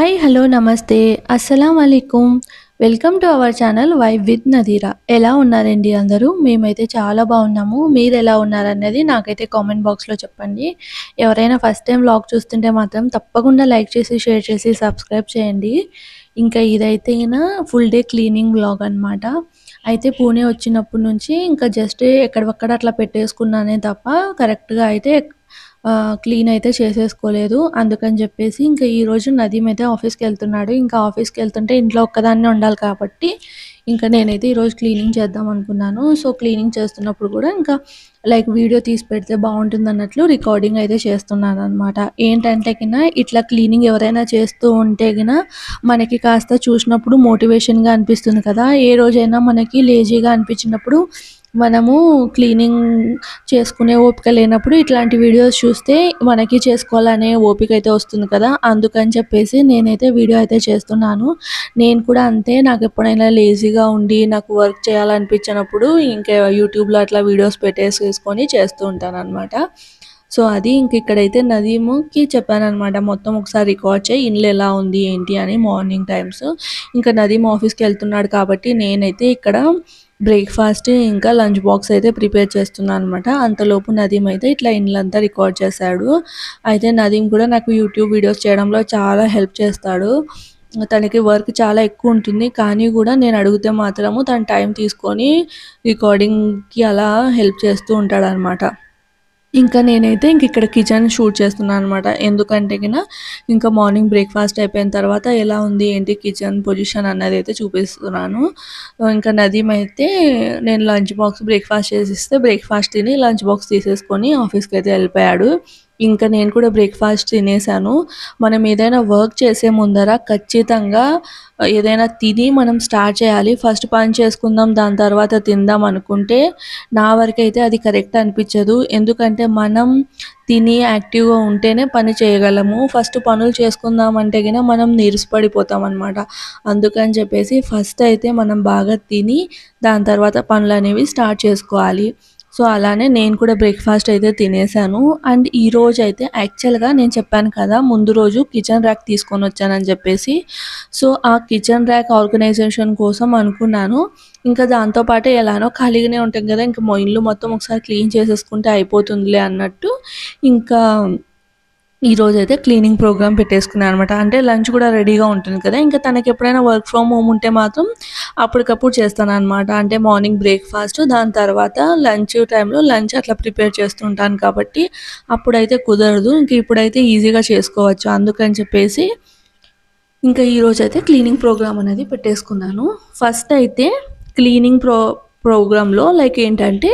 Hi hello నమస్తే అస్సలం వాలేకుమ్ welcome to our channel vibe with Nadira. ఎలా ఉన్నారండి అందరూ? మేమైతే చాలా బాగున్నాము. మీరు ఎలా ఉన్నారనేది నాకైతే కామెంట్ బాక్స్లో చెప్పండి. ఎవరైనా ఫస్ట్ టైం వ్లాగ్ చూస్తుంటే మాత్రం తప్పకుండా లైక్ చేసి షేర్ చేసి సబ్స్క్రైబ్ చేయండి. ఇంకా ఇదైతే ఫుల్ డే క్లీనింగ్ వ్లాగ్ అనమాట. అయితే పూణే వచ్చినప్పటి నుంచి ఇంకా జస్ట్ ఎక్కడొక్కడ అట్లా పెట్టేసుకున్నానే తప్ప కరెక్ట్గా అయితే క్లీన్ అయితే చేసేసుకోలేదు. అందుకని చెప్పేసి ఇంకా ఈరోజు నదీమ్ అయితే ఆఫీస్‌కెళ్తున్నాడు. ఇంకా ఆఫీస్‌కెళ్తుంటే ఇంట్లో ఒక్కదాన్నే ఉండాలి కాబట్టి ఇంకా నేనైతే ఈరోజు క్లీనింగ్ చేద్దాం అనుకున్నాను. సో, క్లీనింగ్ చేస్తున్నప్పుడు కూడా ఇంకా లైక్ వీడియో తీసి పెడితే బావుంటుందన్నట్లు రికార్డింగ్ అయితే చేస్తున్నాననమాట. ఏంటంటే ఇట్లా క్లీనింగ్ ఎవరైనా చేస్తూ ఉంటే మనకి కాస్త చూసినప్పుడు మోటివేషన్‌గా అనిపిస్తుంది కదా! ఏ రోజైనా మనకి లేజీగా అనిపించినప్పుడు మనము క్లీనింగ్ చేసుకునే ఓపిక లేనప్పుడు ఇట్లాంటి వీడియోస్ చూస్తే మనకి చేసుకోవాలనే ఓపిక అయితే వస్తుంది కదా! అందుకని చెప్పేసి నేనైతే వీడియో అయితే చేస్తున్నాను. నేను కూడా అంతే, నాకెప్పుడైనా లేజీగా ఉండి నాకు వర్క్ చేయాలనిపించినప్పుడు ఇంకా యూట్యూబ్‌లో అట్లా వీడియోస్ పెట్టేసేసుకొని చేస్తూ ఉంటాననమాట. సో, అది ఇక్కడైతే నదీముకి చెప్పాననమాట. మొత్తం ఒకసారి రికార్డ్ చేయి, ఇల్లు ఎలా ఉంది ఏంటి అని మార్నింగ్ టైమ్స్. ఇంకా నదీమ్ ఆఫీస్‌కెళ్తున్నాడు కాబట్టి నేనైతే ఇక్కడ బ్రేక్‌ఫాస్ట్ ఇంకా లంచ్ బాక్స్ అయితే ప్రిపేర్ చేస్తున్నా అనమాట. అంతలోపు నదీమ్ అయితే ఇట్లా ఇల్లంతా రికార్డ్ చేశాడు. అయితే నదీమ్ కూడా నాకు యూట్యూబ్ వీడియోస్ చేయడంలో చాలా హెల్ప్ చేస్తాడు. తనకి వర్క్ చాలా ఎక్కువ ఉంటుంది. కానీ కూడా నేను అడిగితే మాత్రము తను టైం తీసుకొని రికార్డింగ్‌కి అలా హెల్ప్ చేస్తూ ఉంటాడనమాట. ఇంకా నేనైతే ఇక్కడ కిచెన్ షూట్ చేస్తున్నాను అనమాట. ఎందుకంటే ఇంకా మార్నింగ్ బ్రేక్‌ఫాస్ట్ అయిపోయిన తర్వాత ఎలా ఉంది ఏంటి కిచెన్ పొజిషన్ అన్నదైతే చూపిస్తున్నాను. ఇంకా నదీమ్ అయితే నేను లంచ్ బాక్స్ బ్రేక్‌ఫాస్ట్ చేసిస్తే బ్రేక్‌ఫాస్ట్ తిని లంచ్ బాక్స్ తీసేసుకొని ఆఫీస్‌కైతే వెళ్ళిపోయాడు. ఇంకా నేను కూడా బ్రేక్‌ఫాస్ట్ తినేసాను. మనం ఏదైనా వర్క్ చేసే ముందర ఖచ్చితంగా ఏదైనా తిని మనం స్టార్ట్ చేయాలి. ఫస్ట్ పని చేసుకుందాం, దాని తర్వాత తిందాం అనుకుంటే నా వరకైతే అది కరెక్ట్ అనిపించదు. ఎందుకంటే మనం తిని యాక్టివ్‌గా ఉంటేనే పని చేయగలము. ఫస్ట్ పనులు చేసుకుందామంటే మనం నీరసపడిపోతామనమాట. అందుకని చెప్పేసి ఫస్ట్ అయితే మనం బాగా తిని దాని తర్వాత పనులనేవి స్టార్ట్ చేసుకోవాలి. సో, అలానే నేను కూడా బ్రేక్‌ఫాస్ట్ అయితే తినేసాను. అండ్ ఈరోజైతే యాక్చువల్‌గా నేను చెప్పాను కదా! ముందు రోజు కిచెన్ ర్యాక్ తీసుకొనొచ్చానని చెప్పేసి. సో, ఆ కిచెన్ ర్యాక్ ఆర్గనైజేషన్ కోసం అనుకున్నాను. ఇంకా దాంతో పాటు ఎలానో ఖాళీగానే ఉంటాం కదా! ఇంక ఇల్లు మొత్తం ఒకసారి క్లీన్ చేసేసుకుంటే అయిపోతుందిలే అన్నట్టు ఇంకా ఈరోజైతే క్లీనింగ్ ప్రోగ్రామ్ పెట్టేసుకున్నాను అనమాట. అంటే లంచ్ కూడా రెడీగా ఉంటుంది కదా! ఇంకా తనకి ఎప్పుడైనా వర్క్ ఫ్రమ్ హోమ్ ఉంటే మాత్రం అప్పటికప్పుడు చేస్తాననమాట. అంటే మార్నింగ్ బ్రేక్‌ఫాస్ట్, దాని తర్వాత లంచ్ టైంలో లంచ్ అట్లా ప్రిపేర్ చేస్తూ ఉంటాను కాబట్టి అప్పుడైతే కుదరదు. ఇంక ఇప్పుడైతే ఈజీగా చేసుకోవచ్చు. అందుకని చెప్పేసి ఇంకా ఈరోజైతే క్లీనింగ్ ప్రోగ్రామ్ అనేది పెట్టేసుకున్నాను. ఫస్ట్ అయితే క్లీనింగ్ ప్రోగ్రామ్‌లో లైక్ ఏంటంటే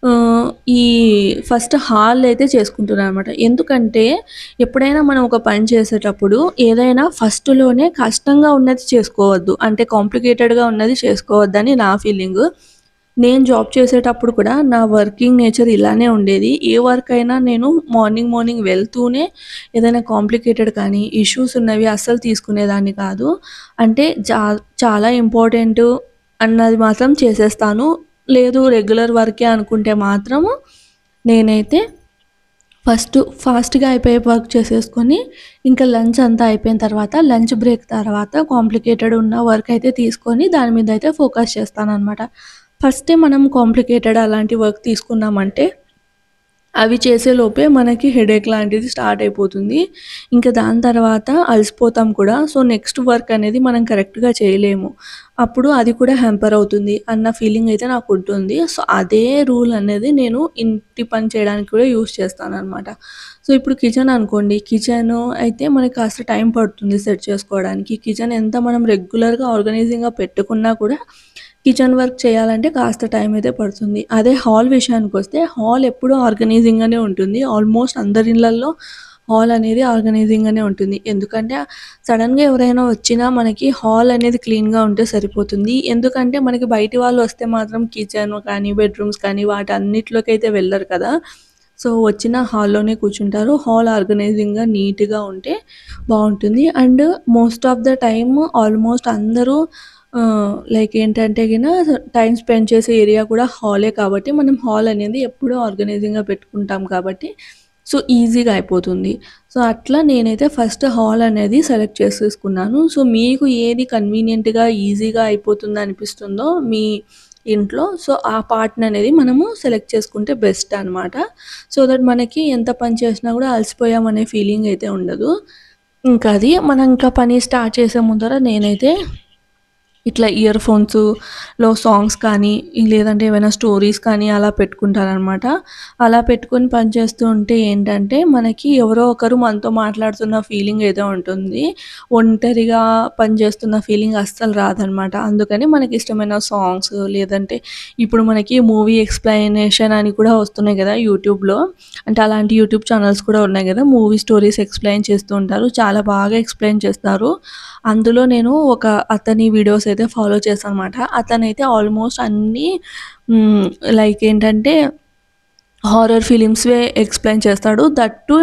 ఆహ్, ఈ ఫస్ట్ హాల్ అయితే చేసుకుంటున్నాననమాట. ఎందుకంటే ఎప్పుడైనా మనం ఒక పని చేసేటప్పుడు ఏదైనా ఫస్ట్‌లోనే కష్టంగా ఉన్నది చేసుకోవద్దు. అంటే కాంప్లికేటెడ్‌గా ఉన్నది చేసుకోవద్దని నా ఫీలింగు. నేను జాబ్ చేసేటప్పుడు కూడా నా వర్కింగ్ నేచర్ ఇలానే ఉండేది. ఏ వర్క్ అయినా నేను మార్నింగ్ వెళ్తూనే ఏదైనా కాంప్లికేటెడ్ కానీ, ఇష్యూస్ ఉన్నవి అస్సలు తీసుకునేదాన్ని కాదు. అంటే చాలా ఇంపార్టెంటు అన్నది మాత్రం చేసేస్తాను. లేదు రెగ్యులర్ వర్కే అనుకుంటే మాత్రము నేనైతే ఫాస్ట్‌గా అయిపోయే వర్క్ చేసేసుకొని, ఇంకా లంచ్ అంతా అయిపోయిన తర్వాత, లంచ్ బ్రేక్ తర్వాత కాంప్లికేటెడ్ ఉన్న వర్క్ అయితే తీసుకొని దాని మీద అయితే ఫోకస్ చేస్తాననమాట. ఫస్టే మనం కాంప్లికేటెడ్ అలాంటి వర్క్ తీసుకున్నామంటే అవి చేసేలోపే మనకి హెడేక్ లాంటిది స్టార్ట్ అయిపోతుంది. ఇంకా దాని తర్వాత అలసిపోతాం కూడా. సో, నెక్స్ట్ వర్క్ అనేది మనం కరెక్ట్‌గా చేయలేము. అప్పుడు అది కూడా హ్యాంపర్ అవుతుంది అన్న ఫీలింగ్ అయితే నాకుంటుంది. సో, అదే రూల్ అనేది నేను ఇంటి పని చేయడానికి కూడా యూజ్ చేస్తాననమాట. సో, ఇప్పుడు కిచెన్ అనుకోండి. కిచెను అయితే మనకి కాస్త టైం పడుతుంది సెట్ చేసుకోవడానికి. కిచెన్ ఎంత మనం రెగ్యులర్‌గా ఆర్గనైజింగ్‌గా పెట్టుకున్నా కూడా కిచెన్ వర్క్ చేయాలంటే కాస్త టైం అయితే పడుతుంది. అదే హాల్ విషయానికొస్తే హాల్ ఎప్పుడూ ఆర్గనైజింగ్‌గానే ఉంటుంది. ఆల్మోస్ట్ అందరి ఇళ్లల్లో హాల్ అనేది ఆర్గనైజింగ్‌గానే ఉంటుంది. ఎందుకంటే సడెన్‌గా ఎవరైనా వచ్చినా మనకి హాల్ అనేది క్లీన్‌గా ఉంటే సరిపోతుంది. ఎందుకంటే మనకి బయటి వాళ్ళు వస్తే మాత్రం కిచెన్ కానీ, బెడ్‌రూమ్స్ కానీ వాటన్నిటిలోకైతే వెళ్లరు కదా! సో, వచ్చిన హాల్లోనే కూర్చుంటారు. హాల్ ఆర్గనైజింగ్‌గా, నీట్‌గా ఉంటే బావుంటుంది. And most of the time almost అందరూ లైక్ ఏంటంటే టైమ్ స్పెండ్ చేసే ఏరియా కూడా హాలే కాబట్టి మనం హాల్ అనేది ఎప్పుడూ ఆర్గనైజింగ్‌గా పెట్టుకుంటాం కాబట్టి సో, ఈజీగా అయిపోతుంది. సో, అట్లా నేనైతే ఫస్ట్ హాల్ అనేది సెలెక్ట్ చేసేసుకున్నాను. సో, మీకు ఏది కన్వీనియంట్‌గా, ఈజీగా అయిపోతుందనిపిస్తుందో మీ ఇంట్లో, సో, ఆ పార్ట్‌ననేది మనము సెలెక్ట్ చేసుకుంటే బెస్ట్ అనమాట. సో దట్ మనకి ఎంత పని చేసినా గూడా అలసిపోయామనే ఫీలింగ్ అయితే ఉండదు. ఇంకా అది మనం ఇంకా పని స్టార్ట్ చేసే ముందర నేనైతే ఇట్లా ఇయర్ ఫోన్స్‌లో సాంగ్స్ కానీ, లేదంటే ఏవైనా స్టోరీస్ కానీ అలా పెట్టుకుంటాననమాట. అలా పెట్టుకొని పని చేస్తూ ఉంటే ఏంటంటే, మనకి ఎవరో ఒకరు మనతో మాట్లాడుతున్న ఫీలింగ్ అయితే ఉంటుంది. ఒంటరిగా పని చేస్తున్న ఫీలింగ్ అస్సలు రాదనమాట. అందుకని మనకిష్టమైన సాంగ్స్ లేదంటే ఇప్పుడు మనకి మూవీ ఎక్స్‌ప్లనేషన్ అని కూడా వస్తున్నాయి గదా! యూట్యూబ్‌లో. అంటే అలాంటి యూట్యూబ్ ఛానెల్స్ కూడా ఉన్నాయి గదా! మూవీ స్టోరీస్ ఎక్స్‌ప్లెయిన్ చేస్తూ ఉంటారు. చాలా బాగా ఎక్స్‌ప్లెయిన్ చేస్తారు. అందులో నేను ఒక అతని వీడియోస్ అయితే ఫాలో చేశాననమాట. అతనైతే ఆల్మోస్ట్ అన్నీ హ్మ్. లైక్ ఏంటంటే హారర్ ఫిలిమ్స్‌వే ఎక్స్‌ప్లెయిన్ చేస్తాడు. దట్ టూ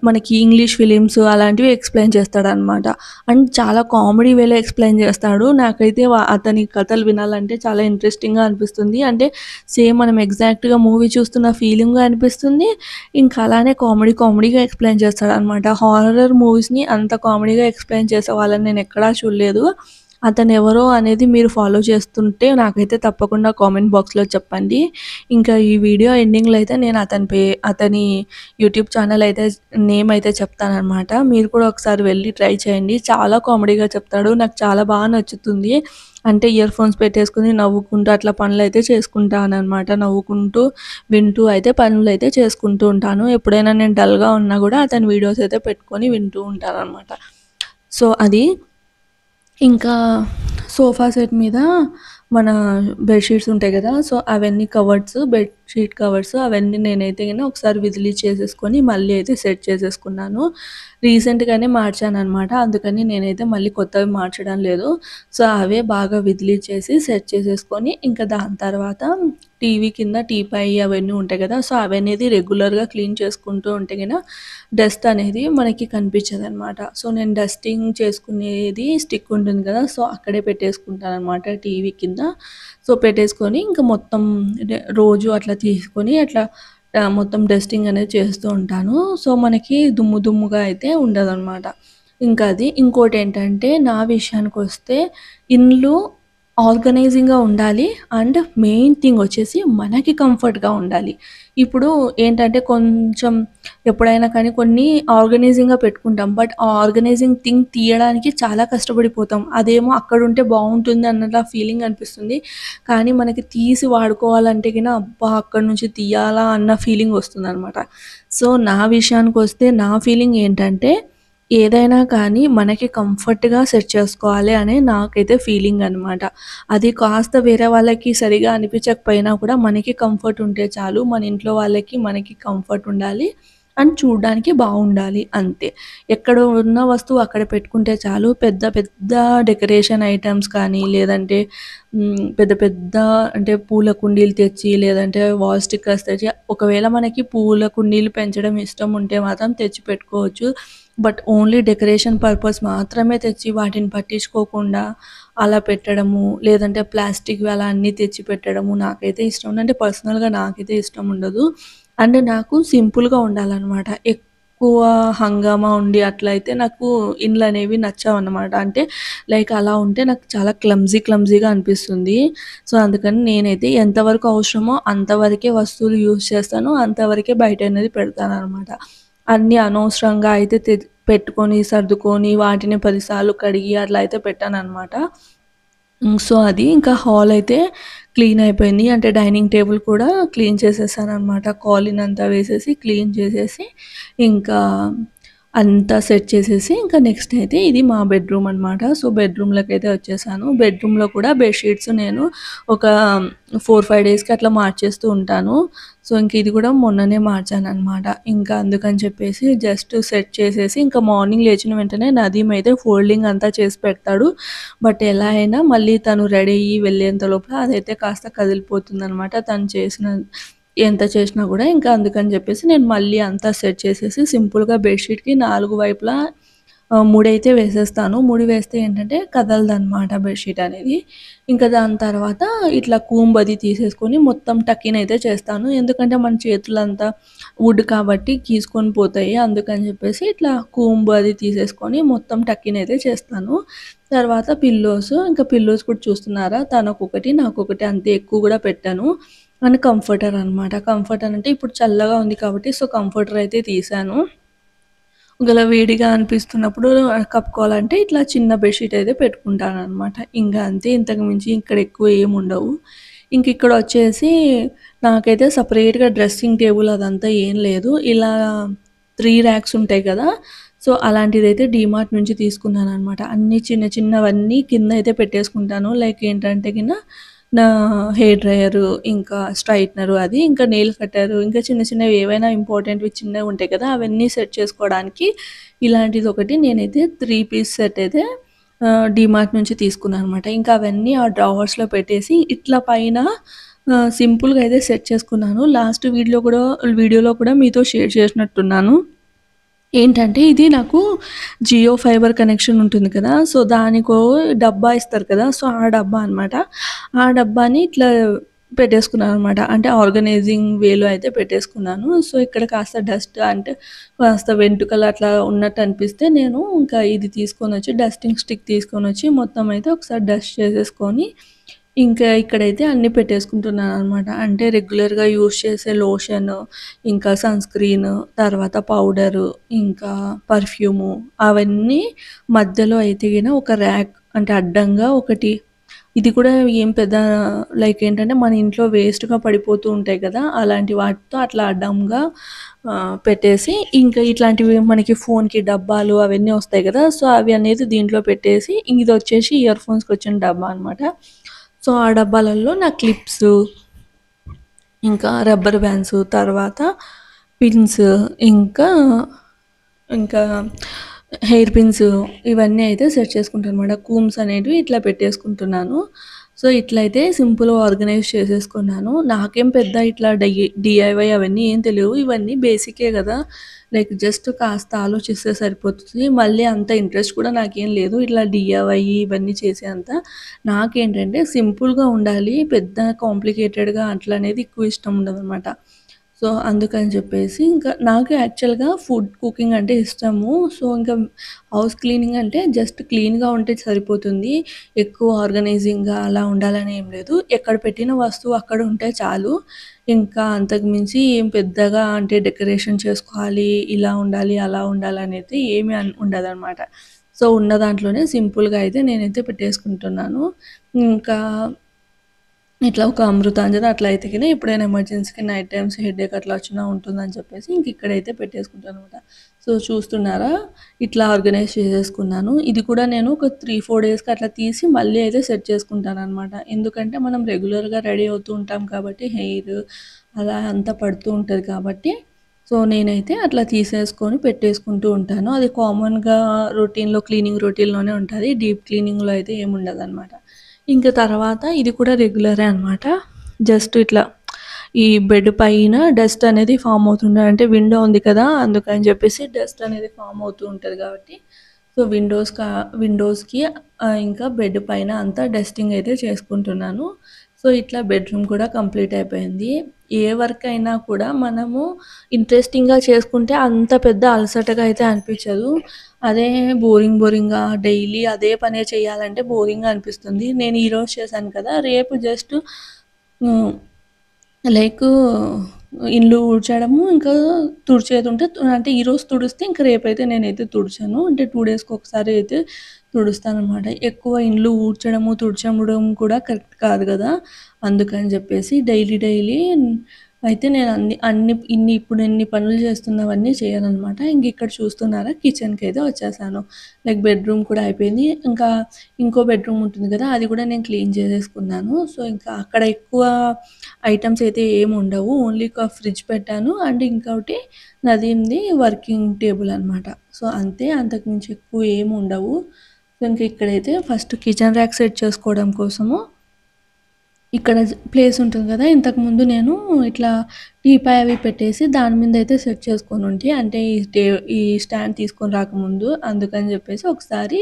మనకి ఇంగ్లీష్ ఫిలిమ్స్ అలాంటివి ఎక్స్‌ప్లెయిన్ చేస్తాడనమాట. అండ్ చాలా కామెడీ వేలో ఎక్స్‌ప్లెయిన్ చేస్తాడు. నాకైతే అతని కథలు వినాలంటే చాలా ఇంట్రెస్టింగ్‌గా అనిపిస్తుంది. అంటే సేమ్ మనం ఎగ్జాక్ట్‌గా మూవీ చూస్తున్న ఫీలింగు అనిపిస్తుంది. ఇంకా అలానే కామెడీగా ఎక్స్‌ప్లెయిన్ చేస్తాడనమాట. హారర్ మూవీస్‌ని అంత కామెడీగా ఎక్స్‌ప్లెయిన్ చేసే వాళ్ళని నేనెక్కడా చూడలేదు. అతనెవరో అనేది మీరు ఫాలో చేస్తుంటే నాకైతే తప్పకుండా కామెంట్ బాక్స్‌లో చెప్పండి. ఇంకా ఈ వీడియో ఎండింగ్‌లో అయితే నేను అతని యూట్యూబ్ ఛానెల్ అయితే నేమ్ అయితే చెప్తాననమాట. మీరు కూడా ఒకసారి వెళ్లి ట్రై చేయండి. చాలా కామెడీగా చెప్తాడు. నాకు చాలా బాగా నచ్చుతుంది. అంటే ఇయర్ ఫోన్స్ పెట్టేసుకొని నవ్వుకుంటూ అట్లా పనులైతే చేసుకుంటాననమాట. నవ్వుకుంటూ, వింటూ అయితే పనులైతే చేసుకుంటూ ఉంటాను. ఎప్పుడైనా నేను డల్‌గా ఉన్నా గూడా అతని వీడియోస్ అయితే పెట్టుకొని వింటూ ఉంటాననమాట. సో, అది ఇంకా సోఫా సెట్ మీద మన బెడ్‌షీట్స్ ఉంటాయి గదా! సో, అవన్నీ బెడ్‌షీట్ కవర్స్ అవన్నీ నేనైతే గిన ఒకసారి విదిలిచ్చేసేసుకొని మళ్ళీ అయితే సెట్ చేసేసుకున్నాను. రీసెంట్‌గానే మార్చాననమాట. అందుకని నేనైతే మళ్ళీ కొత్తవి మార్చడం లేదు. సో, అవే బాగా విదిలిచ్చేసి సెట్ చేసేసుకొని ఇంకా దాని తర్వాత టీవీ కింద టీపాయ్ అవన్నీ ఉంటాయి గదా! సో, అవనేది రెగ్యులర్‌గా క్లీన్ చేసుకుంటూ ఉంటే గిన డస్ట్ అనేది మనకి కనిపించదనమాట. సో, నేను డస్టింగ్ చేసుకునేది స్టిక్ ఉంటుంది కదా! సో, అక్కడే పెట్టేసుకుంటాననమాట టీవీ కింద. సో, పెట్టేసుకొని ఇంక మొత్తం రోజు అట్లా తీసుకొని అట్లా మొత్తం డస్టింగ్ అనేది చేస్తూ ఉంటాను. సో, మనకి దుమ్ముగా అయితే ఉండదనమాట. ఇంకా అది. ఇంకోటేంటంటే నా విషయానికొస్తే ఇల్లు ఆర్గనైజింగ్‌గా ఉండాలి. అండ్ మెయిన్ థింగ్ వచ్చేసి మనకి కంఫర్ట్‌గా ఉండాలి. ఇప్పుడు ఏంటంటే కొంచెం ఎప్పుడైనా కానీ కొన్ని ఆర్గనైజింగ్‌గా పెట్టుకుంటాం. బట్ ఆ ఆర్గనైజింగ్ థింగ్ తీయడానికి చాలా కష్టపడిపోతాం. అదేమో అక్కడుంటే బావుంటుంది అన్నట్టు ఫీలింగ్ అనిపిస్తుంది. కానీ మనకి తీసి వాడుకోవాలంటే గిన అబ్బా! అక్కడి నుంచి తీయాలా అన్న ఫీలింగ్ వస్తుందనమాట. సో, నా విషయానికొస్తే నా ఫీలింగ్ ఏంటంటే ఏదైనా కానీ మనకి కంఫర్ట్‌గా సెట్ చేసుకోవాలి అని నాకైతే ఫీలింగ్ అనమాట. అది కాస్త వేరే వాళ్ళకి సరిగా అనిపించకపోయినా కూడా మనకి కంఫర్ట్ ఉంటే చాలు. మన ఇంట్లో వాళ్ళకి, మనకి కంఫర్ట్ ఉండాలి. అండ్ చూడ్డానికి బావుండాలి అంతే. ఎక్కడ ఉన్న వస్తువు అక్కడ పెట్టుకుంటే చాలు. పెద్ద పెద్ద డెకరేషన్ ఐటెమ్స్ కానీ లేదంటే పెద్ద పెద్ద అంటే పూల కుండీలు తెచ్చి లేదంటే వాల్ స్టిక్కర్స్ తెచ్చి ఒకవేళ మనకి పూల కుండీలు పెంచడం ఇష్టం ఉంటే మాత్రం తెచ్చి పెట్టుకోవచ్చు. బట్ ఓన్లీ డెకరేషన్ పర్పస్ మాత్రమే తెచ్చి వాటిని పట్టించుకోకుండా అలా పెట్టడము, లేదంటే ప్లాస్టిక్‌వి అలా అన్నీ తెచ్చి పెట్టడము నాకైతే ఇష్టం ఉండదు. అంటే పర్సనల్‌గా నాకైతే ఇష్టం ఉండదు. అండ్ నాకు సింపుల్‌గా ఉండాలనమాట. ఎక్కువ హంగామా ఉండి అట్లయితే నాకు ఇండ్లనేవి నచ్చవనమాట. అంటే లైక్ అలా ఉంటే నాకు చాలా క్లమ్జీగా అనిపిస్తుంది. సో, అందుకని నేనైతే ఎంతవరకు అవసరమో అంతవరకే వస్తువులు యూజ్ చేస్తాను. అంతవరకే బయటనేది పెడతాననమాట. అన్నీ అనవసరంగా అయితే పెట్టుకొని, సర్దుకొని వాటిని 10 సార్లు కడిగి అట్లా అయితే పెట్టననమాట. సో, అది ఇంకా హాల్ అయితే క్లీన్ అయిపోయింది. అంటే డైనింగ్ టేబుల్ కూడా క్లీన్ చేసేసాననమాట. కాలిన్ అంతా వేసేసి, క్లీన్ చేసేసి, ఇంకా అంతా సెట్ చేసేసి, ఇంకా నెక్స్ట్ అయితే ఇది మా బెడ్‌రూమ్ అనమాట. సో, బెడ్‌రూమ్‌లోకైతే వచ్చేసాను. బెడ్‌రూమ్‌లో కూడా బెడ్‌షీట్స్ నేను ఒక 4, 5 డేస్‌కి అట్లా మార్చేస్తూ ఉంటాను. సో, ఇంక ఇది కూడా మొన్ననే మార్చాననమాట. ఇంకా అందుకని చెప్పేసి జస్ట్ సెట్ చేసేసి, ఇంకా మార్నింగ్ లేచిన వెంటనే నదీమ్ అయితే ఫోల్డింగ్ అంతా చేసి పెడతాడు. బట్ ఎలా అయినా మళ్ళీ తను రెడీ అయ్యి వెళ్ళేంత లోపల అదైతే కాస్త కదిలిపోతుందనమాట. తను ఎంత చేసినా గూడా. ఇంకా అందుకని జెప్పేసి నేను మళ్ళీ అంతా సెట్ చేసేసి సింపుల్‌గా బెడ్‌షీట్‌కి 4 వైపులా ముడైతే వేసేస్తాను. ముడి వేస్తే ఏంటంటే కదలదనమాట బెడ్‌షీట్ అనేది. ఇంకా దాని తర్వాత ఇట్లా కూంబ్ అది తీసేసుకొని మొత్తం టక్కిన్ అయితే చేస్తాను. ఎందుకంటే మన చేతులంతా వుడ్ కాబట్టి గీసుకొని పోతాయి. అందుకని చెప్పేసి ఇట్లా కూంబ్ అది తీసేసుకొని మొత్తం టక్కిన్ అయితే చేస్తాను. తర్వాత ఇంకా పిల్లోస్ కూడా చూస్తున్నారా? తనకొకటి, నాకొకటి అంతే ఎక్కువ కూడా పెట్టను. అండ్ కంఫర్టర్ అనమాట. కంఫర్టర్ అంటే ఇప్పుడు చల్లగా ఉంది కాబట్టి కంఫర్టర్ అయితే తీశాను. ఒకవేళ వేడిగా అనిపిస్తున్నప్పుడు కప్పుకోవాలంటే ఇట్లా చిన్న బెడ్‌షీట్ అయితే పెట్టుకుంటాననమాట. ఇంక అంతే, ఇంతకు మించి ఇక్కడ ఎక్కువ ఏముండవు. ఇంక ఇక్కడొచ్చేసి నాకైతే సెపరేట్‌గా డ్రెస్సింగ్ టేబుల్ అదంతా ఏం లేదు. ఇలా 3 ర్యాక్స్ ఉంటాయి కదా! అలాంటిదైతే డీమార్ట్ నుంచి తీసుకున్నాననమాట. అన్నీ చిన్న చిన్నవన్నీ కిందయితే పెట్టేసుకుంటాను. లైక్ ఏంటంటే నా హెయిర్ డ్రైయరు, ఇంకా స్ట్రైట్‌నరు అది, ఇంకా నెయిల్ కట్టరు, ఇంకా చిన్న చిన్నవి ఏవైనా ఇంపార్టెంట్‌వి చిన్నగుంటాయి కదా! అవన్నీ సెట్ చేసుకోవడానికి ఇలాంటిదొకటి నేనైతే 3 పీస్ సెట్ అయితే డీమార్ట్ నుంచి తీసుకున్నాననమాట. ఇంకా అవన్నీ ఆ డ్రావర్స్‌లో పెట్టేసి ఇట్లా పైన సింపుల్‌గా అయితే సెట్ చేసుకున్నాను. లాస్ట్ వీడియోలో కూడా మీతో షేర్ చేసినట్టున్నాను. ఏంటంటే ఇది నాకు జియో ఫైబర్ కనెక్షన్ ఉంటుంది కదా! దానికో డబ్బా ఇస్తారు కదా! ఆ డబ్బా అనమాట. ఆ డబ్బాని ఇట్లా పెట్టేసుకున్నాననమాట. అంటే ఆర్గనైజింగ్ వేలో అయితే పెట్టేసుకున్నాను. ఇక్కడ కాస్త డస్ట్ అంటే కాస్త వెంట్రుకలు అట్లా ఉన్నట్టు అనిపిస్తే నేను ఇంకా ఇది తీసుకొనొచ్చి డస్టింగ్ స్టిక్ తీసుకొనొచ్చి మొత్తం అయితే ఒకసారి డస్ట్ చేసేసుకొని ఇంకా ఇక్కడైతే అన్నీ పెట్టేసుకుంటున్నాననమాట. అంటే రెగ్యులర్‌గా యూజ్ చేసే లోషను, ఇంకా సన్‌స్క్రీన్, తర్వాత పౌడరు, ఇంకా పర్ఫ్యూము అవన్నీ మధ్యలో అయితే ఒక ర్యాక్ అంటే అడ్డంగా ఒకటి, ఇది కూడా ఏం పెద్ద లైక్ ఏంటంటే మన ఇంట్లో వేస్ట్‌గా పడిపోతూ ఉంటాయి కదా! అలాంటి వాటితో అట్లా అడ్డంగా పెట్టేసి ఇంకా ఇట్లాంటివి మనకి ఫోన్‌కి డబ్బాలు అవన్నీ వస్తాయి కదా! అవి అనేది దీంట్లో పెట్టేసి ఇదొచ్చేసి ఇయర్ ఫోన్స్‌కొచ్చిన డబ్బా అనమాట. ఆ డబ్బాలలో నా క్లిప్సు, ఇంకా రబ్బర్ బ్యాండ్స్, తర్వాత పిన్స్, ఇంకా ఇంకా హెయిర్ పిన్స్ ఇవన్నీ అయితే సెట్ చేసుకుంటాననమాట. కూమ్స్ అనేటివి ఇట్లా పెట్టేసుకుంటున్నాను. ఇట్లయితే సింపుల్‌గా ఆర్గనైజ్ చేసేసుకున్నాను. నాకేం పెద్ద ఇట్లా డీఐవై అవన్నీ ఏం తెలియవు. ఇవన్నీ బేసికే గదా! లైక్ జస్ట్ కాస్త ఆలోచిస్తే సరిపోతుంది. మళ్ళీ అంత ఇంట్రెస్ట్ కూడా నాకేం లేదు. ఇట్లా డీఐవై ఇవన్నీ చేసేంత. నాకేంటంటే సింపుల్‌గా ఉండాలి. పెద్ద కాంప్లికేటెడ్‌గా అట్లా అనేది ఎక్కువ ఇష్టం ఉండదనమాట. అందుకని చెప్పేసి ఇంకా నాకు యాక్చువల్‌గా ఫుడ్ కుకింగ్ అంటే ఇష్టము. ఇంకా హౌస్ క్లీనింగ్ అంటే జస్ట్ క్లీన్‌గా ఉంటే సరిపోతుంది. ఎక్కువ ఆర్గనైజింగ్‌గా అలా ఉండాలని ఏం లేదు. ఎక్కడ పెట్టిన వస్తువు అక్కడ ఉంటే చాలు. ఇంకా అంతకు మించి ఏం పెద్దగా అంటే డెకరేషన్ చేసుకోవాలి, ఇలా ఉండాలి, అలా ఉండాలనేది ఏమీ ఉండదనమాట. ఉన్న దాంట్లోనే సింపుల్‌గా అయితే నేనైతే పెట్టేసుకుంటున్నాను. ఇంకా ఇట్లా ఒక అమృతాంజన్ అట్లా అయితే ఎప్పుడైనా ఎమర్జెన్సీకి నైట్ టైమ్స్ హెడేక్ అట్లా వచ్చినా ఉంటుందని చెప్పేసి ఇక్కడైతే పెట్టేసుకుంటాననమాట. చూస్తున్నారా? ఇట్లా ఆర్గనైజ్ చేసేసుకున్నాను. ఇది కూడా నేను ఒక 3, 4 డేస్‌కి అట్లా తీసి మళ్ళీ అయితే సెట్ చేసుకుంటాననమాట. ఎందుకంటే మనం రెగ్యులర్‌గా రెడీ అవుతూ ఉంటాం కాబట్టి హెయిర్ అలా అంతా పడుతూ ఉంటది కాబట్టి నేనైతే అట్లా తీసేసుకొని పెట్టేసుకుంటూ ఉంటాను. అది కామన్‌గా క్లీనింగ్ రొటీన్‌లోనే ఉంటది. డీప్ క్లీనింగ్‌లో అయితే ఏముండదనమాట. ఇంక తర్వాత ఇది కూడా రెగ్యులరే అనమాట. జస్ట్ ఇట్లా ఈ బెడ్ పైన డస్ట్ అనేది ఫార్మ్ అవుతుంది. అంటే విండో ఉంది కదా! అందుకని చెప్పేసి డస్ట్ అనేది ఫార్మ్ అవుతూ ఉంటది కాబట్టి విండోస్‌కి ఇంకా బెడ్ పైన అంతా డస్టింగ్ అయితే చేసుకుంటున్నాను. ఇట్లా బెడ్‌రూమ్ కూడా కంప్లీట్ అయిపోయింది. ఏ వర్క్ అయినా కూడా మనము ఇంట్రెస్టింగ్‌గా చేసుకుంటే అంత పెద్ద అలసటగా అయితే అనిపించదు. అదే బోరింగ్‌గా డైలీ అదే పనే చేయాలంటే బోరింగ్‌గా అనిపిస్తుంది. నేను ఈరోజు చేశాను కదా! రేపు జస్ట్ హ్మ్. లైకు ఇల్లు ఊడ్చడము, ఇంకా తుడిచేదుంటే అంటే ఈరోజు తుడిస్తే ఇంక రేపైతే నేనైతే తుడిచను. అంటే 2 డేస్‌కి ఒకసారి అయితే తుడుస్తాననమాట. ఎక్కువ ఇండ్లు ఊడ్చడము, తుడచడం కూడా కరెక్ట్ కాదు గదా! అందుకని జెప్పేసి డైలీ అయితే నేను ఇప్పుడు ఇన్ని పనులు చేస్తున్నవన్నీ చేయననమాట. ఇక్కడ చూస్తున్నారా కిచెన్‌కైతే వచ్చేసాను. లైక్ బెడ్‌రూమ్ కూడా అయిపోయింది. ఇంకా ఇంకో బెడ్‌రూమ్ ఉంటుంది గదా! అది కూడా నేను క్లీన్ చేసేసుకున్నాను. ఇంకా అక్కడ ఎక్కువ ఐటెమ్స్ అయితే ఏముండవు. ఓన్లీ ఒక ఫ్రిడ్జ్ పెట్టాను. అండ్ ఇంకోటి నాదేంది వర్కింగ్ టేబుల్ అనమాట. అంతే, అంతకు మించి ఎక్కువ ఏముండవు. ఇంక ఇక్కడైతే ఫస్ట్ కిచెన్ ర్యాక్ సెట్ చేసుకోవడం కోసము ఇక్కడ ప్లేస్ ఉంటుంది కదా! ఇంతకుముందు నేను ఇట్లా టీపాయ్ అవి పెట్టేసి దాని మీదయితే సెట్ చేసుకొనుంటి. అంటే ఈ స్టాండ్ తీసుకొని రాకముందు. అందుకని జెప్పేసి ఒకసారి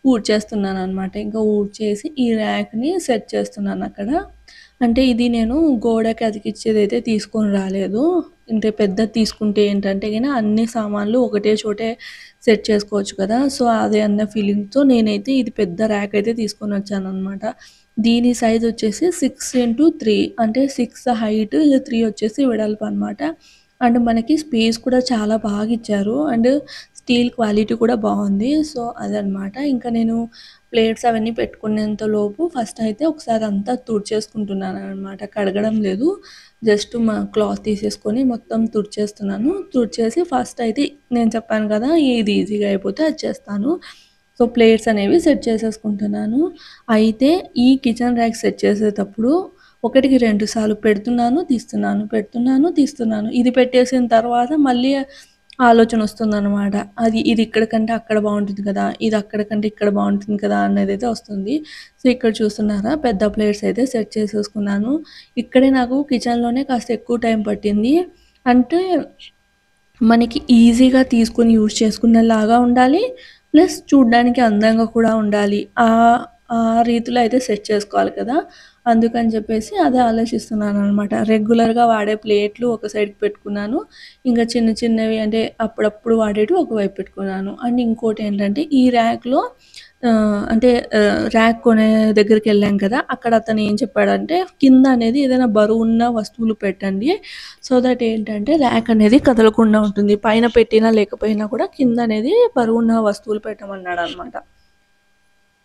ఊడ్చేస్తున్నాననమాట. ఇంకా ఊడ్చేసి ఈ ర్యాక్‌ని సెట్ చేస్తున్నానక్కడ. అంటే ఇది నేను గోడకి అతికిచ్చేదైతే తీసుకొని రాలేదు. అంటే పెద్దది తీసుకుంటే ఏంటంటే గిన అన్ని సామాన్లు ఒకటే చోటే సెట్ చేసుకోవచ్చు కదా! సో, అదే అన్న ఫీలింగ్‌తో నేనైతే ఇది పెద్ద ర్యాక్ అయితే తీసుకొనొచ్చాననమాట. దీని సైజ్ వచ్చేసి 6x3 అంటే 6 హైట్, 3 వచ్చేసి వెడల్పు అనమాట. అండ్ మనకి స్పేస్ కూడా చాలా బాగా ఇచ్చారు. అండ్ స్టీల్ క్వాలిటీ కూడా బావుంది. సో, అదనమాట. ఇంకా నేను ప్లేట్స్ అవన్నీ పెట్టుకునేంత లోపు ఫస్ట్ అయితే ఒకసారి అంతా తుడిచేసుకుంటున్నాననమాట. కడగడం లేదు. జస్ట్ క్లాత్ తీసేసుకొని మొత్తం తుడిచేస్తున్నాను. తుడిచేసి ఫస్ట్ అయితే నేను చెప్పాను కదా! ఏది ఈజీగా అయిపోతే అది చేస్తాను. సో, ప్లేట్స్ అనేవి సెట్ చేసేసుకుంటున్నాను. అయితే ఈ కిచెన్ ర్యాక్ సెట్ చేసేటప్పుడు ఒకటికి 2 సార్లు పెడుతున్నాను, తీస్తున్నాను, పెడుతున్నాను, తీస్తున్నాను. ఇది పెట్టేసిన తర్వాత మళ్ళీ ఆలోచనొస్తుందనమాట. ఇది ఇక్కడ కంటే అక్కడ బావుంటుంది కదా! ఇది అక్కడ కంటే ఇక్కడ బావుంటుంది కదా! అనేదైతే వస్తుంది. సో, ఇక్కడ చూస్తున్నారా పెద్ద ప్లేట్స్ అయితే సెట్ చేసేసుకున్నాను. ఇక్కడే నాకు కిచెన్‌లోనే కాస్త ఎక్కువ టైం పట్టింది. అంటే మనకి ఈజీగా తీసుకొని యూజ్ చేసుకునేలాగా ఉండాలి. ప్లస్ చూడ్డానికి అందంగా కూడా ఉండాలి. ఆ రీతిలో అయితే సెట్ చేసుకోవాలి కదా! అందుకని చెప్పేసి అదే ఆలోచిస్తున్నాననమాట. రెగ్యులర్‌గా వాడే ప్లేట్లు ఒక సైడ్‌కి పెట్టుకున్నాను. ఇంకా చిన్న చిన్నవి అంటే అప్పుడప్పుడు వాడేటివి ఒకవైపు పెట్టుకున్నాను. అండ్ ఇంకోటేంటంటే ఈ ర్యాక్‌లో అంటే ర్యాక్ కొనే దగ్గరికెళ్ళాం కదా! అక్కడ అతను ఏం చెప్పాడంటే కింద అనేది ఏదైనా బరువున్న వస్తువులు పెట్టండి. సో దట్ ఏంటంటే ర్యాక్ అనేది కదలకుండా ఉంటుంది. పైన పెట్టినా లేకపోయినా కూడా కింద అనేది బరువున్న వస్తువులు పెట్టమన్నాడనమాట.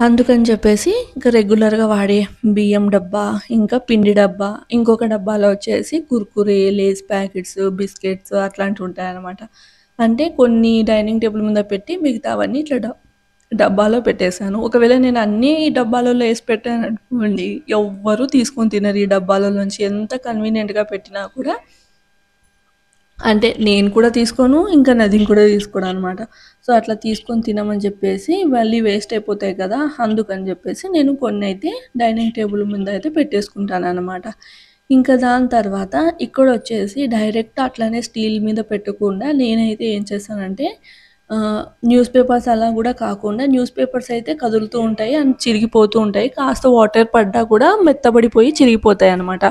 అందుకని చెప్పేసి ఇంకా రెగ్యులర్‌గా వాడే బియ్యం డబ్బా, ఇంకా పిండి డబ్బా, ఇంకొక డబ్బాలో వచ్చేసి కుర్కురే, లేస్ ప్యాకెట్స్, బిస్కెట్స్ అట్లాంటివుంటాయనమాట. అంటే కొన్ని డైనింగ్ టేబుల్ మీద పెట్టి మిగతావన్నీ ఇట్లా డబ్బాలో పెట్టేసాను. ఒకవేళ నేను అన్నీ డబ్బాలలో ఏసి పెట్టాననుకోండి, ఎవ్వరు తీసుకొని తినరు ఈ డబ్బాలలోంచి. ఎంత కన్వీనియంట్‌గా పెట్టినా కూడా అంటే నేను కూడా తీసుకోను. ఇంకా నదీమ్ కూడా తీసుకోడనమాట. సో, అట్లా తీసుకొని తినమని చెప్పేసి మళ్ళీ వేస్ట్ అయిపోతాయి కదా! అందుకని చెప్పేసి నేను కొన్నైతే డైనింగ్ టేబుల్ ముందయితే పెట్టేసుకుంటాననమాట. ఇంకా దాని తర్వాత ఇక్కడొచ్చేసి డైరెక్ట్ అట్లనే స్టీల్ మీద పెట్టకుండా నేనైతే ఏం చేశానంటే న్యూస్ పేపర్స్ అలా గూడా కాకుండా న్యూస్ పేపర్స్ అయితే కదులుతూ ఉంటాయి అండ్ చిరిగిపోతూ ఉంటాయి. కాస్త వాటర్ పడ్డా కూడా మెత్తబడిపోయి చిరిగిపోతాయనమాట.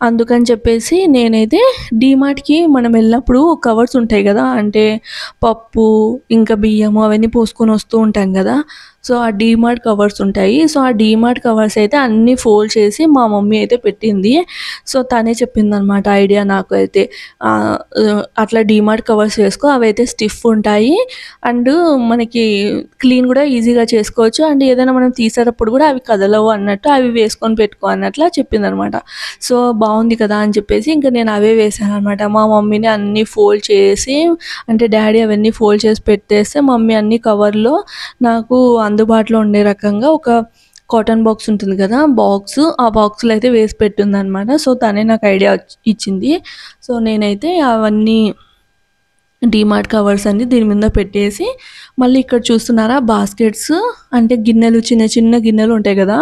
అందుకని చెప్పేసి నేనైతే డీమార్ట్‌కి మనం ఎళ్ళినప్పుడు కవర్స్ ఉంటాయి గదా! అంటే పప్పు, ఇంకా బియ్యము అవన్నీ పోసుకొని వస్తూ ఉంటాం గదా! సో, ఆ డీమార్ట్ కవర్స్ ఉంటాయి. సో, ఆ డీమార్ట్ కవర్స్ అయితే అన్నీ ఫోల్డ్ చేసి మా మమ్మీ అయితే పెట్టింది. సో, తనే చెప్పిందనమాట ఐడియా నాకు అయితే. అట్లా డీమార్ట్ కవర్స్ వేసుకో అవైతే స్టిఫ్ ఉంటాయి. అండ్ మనకి క్లీన్ గూడా ఈజీగా చేసుకోవచ్చు. అండ్ ఏదైనా మనం తీసేటప్పుడు గూడా అవి కదలవు అన్నట్టు అవి వేసుకొని పెట్టుకో అన్నట్లా చెప్పిందనమాట. సో, బావుంది కదా! అని చెప్పేసి ఇంక నేను అవే వేశాననమాట. మా మమ్మీని అన్నీ ఫోల్డ్ చేసి అంటే డ్యాడీ అవన్నీ ఫోల్డ్ చేసి పెట్టేస్తే మమ్మీ అన్నీ కవర్‌లో నాకు అందుబాటులో ఉండే రకంగా ఒక కాటన్ బాక్స్ ఉంటుంది కదా! ఆ బాక్స్‌లో అయితే వేసి పెట్టిందనమాట. సో, తనే నాకు ఐడియా ఇచ్చింది. సో, నేనైతే అవన్నీ డీమార్ట్ కవర్స్ అన్నీ దీని మీద పెట్టేసి మళ్ళీ ఇక్కడ చూస్తున్నారా బాస్కెట్స్ అంటే గిన్నెలు చిన్న చిన్న గిన్నెలు ఉంటాయి గదా!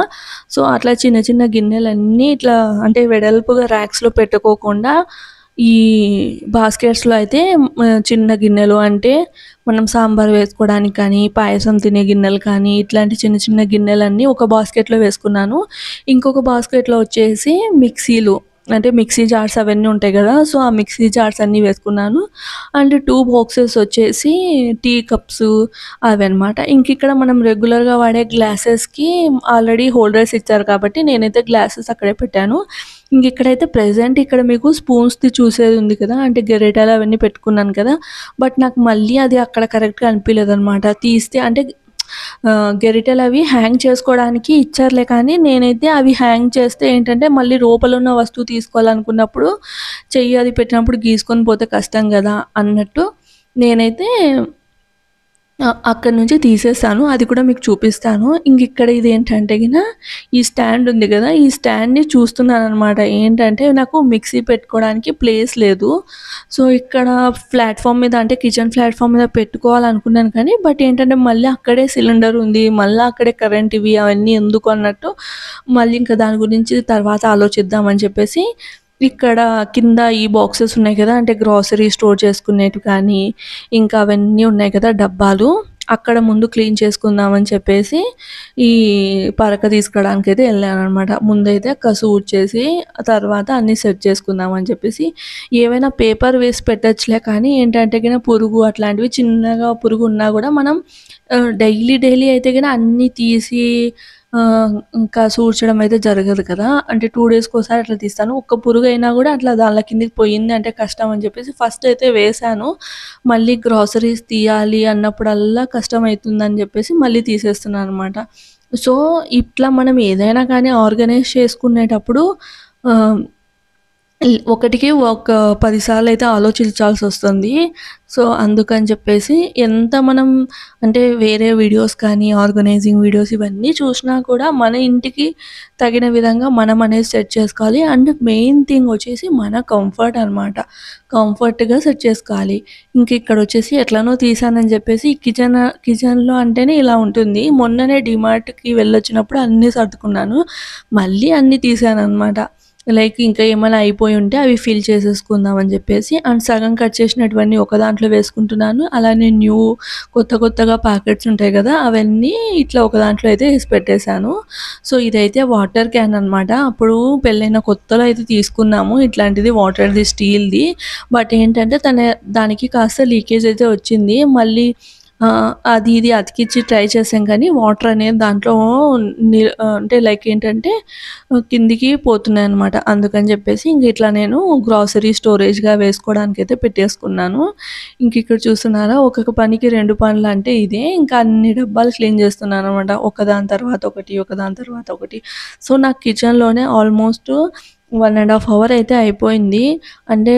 సో, అట్లా చిన్న చిన్న గిన్నెలన్నీ ఇట్లా అంటే వెడల్పుగా ర్యాక్స్‌లో పెట్టుకోకుండా ఈ బాస్కెట్స్‌లో అయితే చిన్న గిన్నెలు అంటే మనం సాంబార్ వేసుకోవడానికి కానీ, పాయసం తినే గిన్నెలు కానీ, ఇట్లాంటి చిన్న చిన్న గిన్నెలన్నీ ఒక బాస్కెట్‌లో వేసుకున్నాను. ఇంకొక బాస్కెట్‌లో వచ్చేసి మిక్సీలు అంటే మిక్సీ జార్స్ అవన్నీ ఉంటాయి గదా! సో, ఆ మిక్సీ జార్స్ అన్నీ వేసుకున్నాను. అండ్ 2 బాక్సెస్ వచ్చేసి టీ కప్స్ అవన్నమాట. ఇంకిక్కడ మనం రెగ్యులర్‌గా వాడే గ్లాసెస్‌కి ఆల్రెడీ హోల్డర్స్ ఇచ్చారు కాబట్టి నేనైతే గ్లాసెస్ అక్కడే పెట్టాను. ఇంకిక్కడైతే ప్రెజెంట్ ఇక్కడ మీకు స్పూన్స్‌ది చూసేది ఉంది కదా! అంటే గెరిటెలు అవన్నీ పెట్టుకున్నాను కదా! బట్ నాకు మళ్ళీ అది అక్కడ కరెక్ట్‌గా అనిపియలేదనమాట. తీస్తే అంటే గెరిటెలు అవి హ్యాంగ్ చేసుకోవడానికి ఇచ్చారులే కానీ నేనైతే అవి హ్యాంగ్ చేస్తే ఏంటంటే మళ్ళీ లోపలున్న వస్తువు తీసుకోవాలనుకున్నప్పుడు చెయ్యి అది పెట్టినప్పుడు గీసుకొని పోతే కష్టం గదా! అన్నట్టు నేనైతే అక్కడి నుంచి తీసేసాను. అది కూడా మీకు చూపిస్తాను. ఇక్కడ ఇదేంటంటే ఈ స్టాండ్ ఉంది గదా! ఈ స్టాండ్‌ని చూస్తున్నాననమాట. ఏంటంటే నాకు మిక్సీ పెట్టుకోవడానికి ప్లేస్ లేదు. సో, ఇక్కడ ప్లాట్‌ఫార్మ్ మీద అంటే కిచెన్ ప్లాట్‌ఫార్మ్ మీద పెట్టుకోవాలనుకున్నాను కానీ, బట్ ఏంటంటే మళ్ళీ అక్కడే సిలిండర్ ఉంది. మళ్ళా అక్కడే కరెంట్ ఇవి అవన్నీ ఎందుకు అన్నట్టు మళ్ళీ ఇంకా దాని గురించి తర్వాత ఆలోచిద్దాం అని చెప్పేసి ఇక్కడ కింద ఈ బాక్సెస్ ఉన్నాయి కదా! అంటే గ్రోసరీ స్టోర్ చేసుకునేటివి కానీ, ఇంకా అవన్నీ ఉన్నాయి కదా డబ్బాలు. అక్కడ ముందు క్లీన్ చేసుకుందామని చెప్పేసి, ఈ పరక తీసుకురావడానికైతే ఎళ్ళాననమాట. ముందైతే కసు ఊడ్చేసి, తర్వాత అన్నీ సెట్ చేసుకుందామని చెప్పేసి, ఏవైనా పేపర్ వేసి పెట్టొచ్చులే కానీ ఏంటంటే పురుగు అట్లాంటివి చిన్నగా పురుగు ఉన్నా గూడా మనం డైలీ అయితే అన్నీ తీసి ఇంకా సూడ్చడం అయితే జరగదు కదా! అంటే 2 డేస్‌కోసారి అట్లా తీస్తాను. ఒక్క పురుగైనా గూడా అట్లా దానిల కిందకి పోయింది అంటే కష్టం అని చెప్పేసి ఫస్ట్ అయితే వేశాను. మళ్ళీ గ్రోసరీస్ తీయాలి అన్నప్పుడల్లా కష్టమైతుందని చెప్పేసి మళ్ళీ తీసేస్తున్నాననమాట. సో, ఇట్లా మనం ఏదైనా కానీ ఆర్గనైజ్ చేసుకునేటప్పుడు ఆహ్ ఒకటికి ఒక 10 సార్లయితే ఆలోచించాల్సొస్తుంది. సో, అందుకని చెప్పేసి ఎంత మనం అంటే వేరే వీడియోస్ కానీ, ఆర్గనైజింగ్ వీడియోస్ ఇవన్నీ చూసినా కూడా మన ఇంటికి తగిన విధంగా మనం అనేది సెట్ చేసుకోవాలి. అండ్ మెయిన్ థింగ్ వచ్చేసి మన కంఫర్ట్ అనమాట. కంఫర్ట్‌గా సెట్ చేసుకోవాలి. ఇక్కడొచ్చేసి ఎట్లనో తీసానని చెప్పేసి కిచెన్‌లో అంటేనే ఇలా ఉంటుంది. మొన్ననే డీమార్ట్‌కి వెళ్ళొచ్చినప్పుడు అన్నీ సర్దుకున్నాను. మళ్ళీ అన్నీ తీసాననమాట. లైక్ ఇంకా ఏమైనా అయిపోయి ఉంటే అవి ఫిల్ చేసేసుకుందాం అని చెప్పేసి అండ్ సగం కట్ చేసినటువన్నీ ఒక దాంట్లో వేసుకుంటున్నాను. అలానే కొత్తగా ప్యాకెట్స్ ఉంటాయి కదా! అవన్నీ ఇట్లా ఒక దాంట్లో అయితే ఏసి పెట్టేశాను. సో, ఇదైతే వాటర్ క్యాన్ అనమాట. అప్పుడు పెళ్ళైన కొత్తలో అయితే తీసుకున్నాము ఇట్లాంటిది వాటర్‌ది స్టీల్‌ది. బట్ ఏంటంటే దానికి కాస్త లీకేజ్ అయితే వచ్చింది. మళ్ళీ అది ఇది అతికిచ్చి ట్రై చేసాం కానీ వాటర్ అనేది దాంట్లో అంటే లైక్ ఏంటంటే కిందికి పోతున్నాయన్నమాట. అందుకని చెప్పేసి ఇట్లా నేను గ్రోసరీ స్టోరేజ్‌గా వేసుకోవడానికైతే పెట్టేసుకున్నాను. ఇక్కడ చూస్తున్నారా ఒక్కొక్క పనికి 2 పనులంటే ఇదే. ఇంకా అన్ని డబ్బాలు క్లీన్ చేస్తున్నాననమాట. ఒకదాని తర్వాత ఒకటి, ఒకదాని తర్వాత ఒకటి. సో, నాకు కిచెన్‌లోనే ఆల్మోస్ట్ 1 ½ అవర్ అయితే అయిపోయింది. అంటే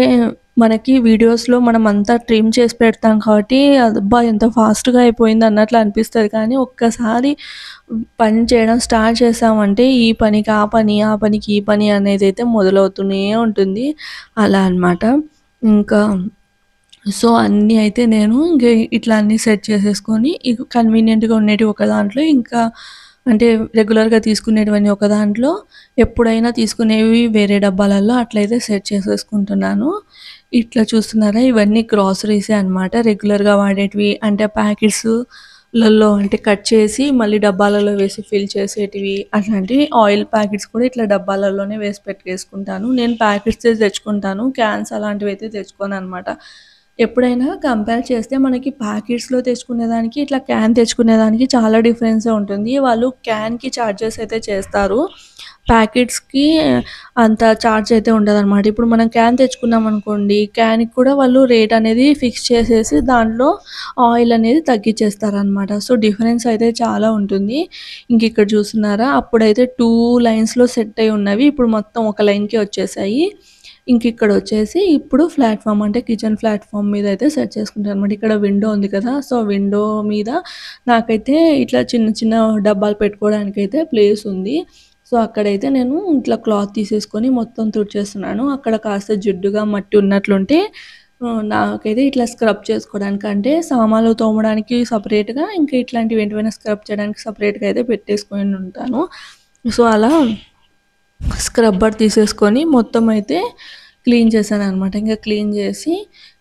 మనకి వీడియోస్‌లో మనమంతా ట్రిమ్ చేసి పెడతాం కాబట్టి అబ్బా! ఎంత ఫాస్ట్‌గా అయిపోయింది అన్నట్లు అనిపిస్తది. కానీ ఒక్కసారి పని చేయడం స్టార్ట్ చేశామంటే ఈ పనికి ఆ పని, ఆ పనికి ఈ పని అనేదైతే మొదలవుతూనే ఉంటుంది. అలా అన్నమాట. ఇంకా సో, అన్నీ అయితే నేను ఇట్లా అన్నీ సెట్ చేసేసుకొని కన్వీనియంట్‌గా ఉండేటివి ఒక దాంట్లో, ఇంకా అంటే రెగ్యులర్‌గా తీసుకునేటివన్నీ ఒక దాంట్లో, ఎప్పుడైనా తీసుకునేవి వేరే డబ్బాలలో అట్లయితే సెట్ చేసేసుకుంటున్నాను. ఇట్లా చూస్తున్నారా ఇవన్నీ గ్రోసరీసే అనమాట. రెగ్యులర్‌గా వాడేటివి అంటే ప్యాకెట్స్‌లలో అంటే కట్ చేసి మళ్ళీ డబ్బాలలో వేసి ఫిల్ చేసేటివి అట్లాంటివి. ఆయిల్ ప్యాకెట్స్ కూడా ఇట్లా డబ్బాలలోనే వేసి పెట్టేసుకుంటాను. నేను ప్యాకెట్సే తెచ్చుకుంటాను. క్యాన్స్ అలాంటివైతే తెచ్చుకోననమాట. ఎప్పుడైనా కంపేర్ చేస్తే మనకి ప్యాకెట్స్‌లో తెచ్చుకునేదానికి, ఇట్లా క్యాన్ తెచ్చుకునేదానికి చాలా డిఫరెన్సే ఉంటుంది. వాళ్ళు క్యాన్‌కి చార్జెస్ అయితే చేస్తారు. ప్యాకెట్స్‌కి అంత చార్జ్ అయితే ఉండదనమాట. ఇప్పుడు మనం క్యాన్ తెచ్చుకున్నామనుకోండి, క్యాన్‌కి కూడా వాళ్ళు రేట్ అనేది ఫిక్స్ చేసేసి దాంట్లో ఆయిల్ అనేది తగ్గిచ్చేస్తారనమాట. సో, డిఫరెన్స్ అయితే చాలా ఉంటుంది. ఇక్కడ చూస్తున్నారా అప్పుడైతే 2 లైన్స్‌లో సెట్ అయ్యి ఉన్నవి. ఇప్పుడు మొత్తం ఒక లైన్‌కే వచ్చేసాయి. ఇక్కడొచ్చేసి ఇప్పుడు ప్లాట్‌ఫార్మ్ అంటే కిచెన్ ప్లాట్‌ఫార్మ్ మీద అయితే సెట్ చేసుకుంటాననమాట. ఇక్కడ విండో ఉంది కదా! సో, విండో మీద నాకైతే ఇట్లా చిన్న చిన్న డబ్బాలు పెట్టుకోవడానికైతే ప్లేస్ ఉంది. సో, అక్కడైతే నేను ఇట్లా క్లాత్ తీసేసుకొని మొత్తం తుడిచేస్తున్నాను. అక్కడ కాస్త జిడ్డుగా మట్టి ఉన్నట్లుంటే నాకైతే ఇట్లా స్క్రబ్ చేసుకోవడానికి అంటే సామాన్లు తోమడానికి సెపరేట్‌గా, ఇంకా ఇట్లాంటివి ఏంటివైనా స్క్రబ్ చేయడానికి సెపరేట్‌గా అయితే పెట్టేసుకొని ఉంటాను. సో, అలా స్క్రబ్బర్ తీసేసుకొని మొత్తం అయితే క్లీన్ చేశాననమాట. క్లీన్ చేసి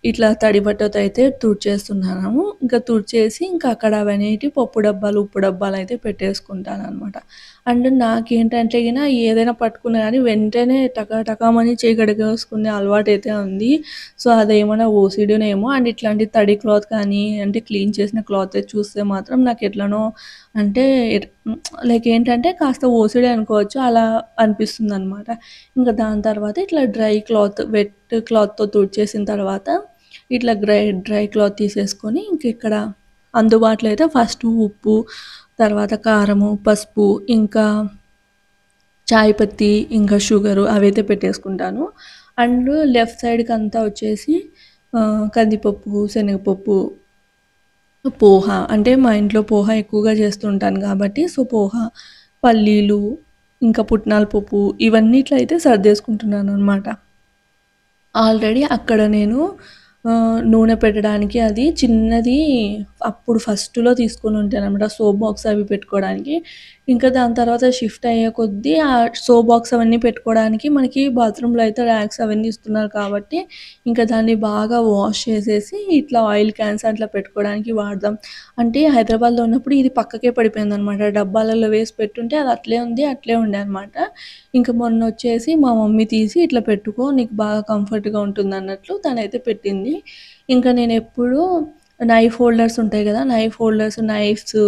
ఇట్లా తడి బట్టతో అయితే తుడిచేస్తున్నాను. తుడిచేసి అక్కడ అవనేటివి పప్పు డబ్బాలు, ఉప్పు డబ్బాలయితే పెట్టేసుకుంటాననమాట. అండ్ నాకేంటంటే ఏదైనా పట్టుకున్నా గానీ వెంటనే టకాటకమని చేయి కడిగేసుకునే అలవాటైతే ఉంది. సో, అదేమన్నా ఓసీడీనో ఏమో. అండ్ ఇట్లాంటి తడి క్లాత్ కానీ అంటే క్లీన్ చేసిన క్లాతే చూస్తే మాత్రం నాకెట్లనో అంటే లైక్ ఏంటంటే కాస్త ఓసీడీ అనుకోవచ్చు. అలా అనిపిస్తుందనమాట. దాని తర్వాత ఇట్లా వెట్ క్లాత్‌తో తుడిచేసిన తర్వాత ఇట్లా డ్రై క్లాత్ తీసేసుకొని ఇక్కడ అందుబాటులో అయితే ఫస్ట్ ఉప్పు, తర్వాత కారము, పసుపు, ఇంకా చాయ్ పత్తి, ఇంకా షుగరు అవైతే పెట్టేసుకుంటాను. అండ్ లెఫ్ట్ సైడ్‌కంతా వచ్చేసి కందిపప్పు, శనగపప్పు పోహ అంటే మా ఇంట్లో పోహ ఎక్కువగా చేస్తుంటాను కాబట్టి సో, పోహ, పల్లీలు, ఇంకా పుట్నాల పప్పు ఇవన్నిట్లో అయితే సర్దేసుకుంటున్నాననమాట. ఆల్రెడీ అక్కడ నేను నూనె పెట్టడానికి అది చిన్నది అప్పుడు ఫస్ట్‌లో తీసుకొనుంటాననమాట. సోప్ బాక్స్ అవి పెట్టుకోవడానికి. ఇంకా దాని తర్వాత షిఫ్ట్ అయ్యే కొద్దీ ఆ సోప్ బాక్స్ అవన్నీ పెట్టుకోవడానికి మనకి బాత్రూమ్‌లో అయితే ర్యాక్స్ అవన్నీ ఇస్తున్నారు కాబట్టి, ఇంకా దాన్ని బాగా వాష్ చేసేసి ఇట్లా ఆయిల్ క్యాన్స్ అట్లా పెట్టుకోవడానికి వాడదాం. అంటే హైదరాబాద్‌లో ఉన్నప్పుడు ఇది పక్కకే పడిపోయిందనమాట. డబ్బాలలో వేసి పెట్టుంటే అది అట్లే ఉంది, అట్లే ఉండే అనమాట. ఇంక మొన్నొచ్చేసి మా మమ్మీ తీసి ఇట్లా పెట్టుకో నీకు బాగా కంఫర్ట్‌గా ఉంటుందన్నట్లు తనైతే పెట్టింది. ఇంకా నేనెప్పుడూ నైఫ్ హోల్డర్స్ ఉంటాయి గదా! నైఫ్ హోల్డర్స్, నైఫ్స్,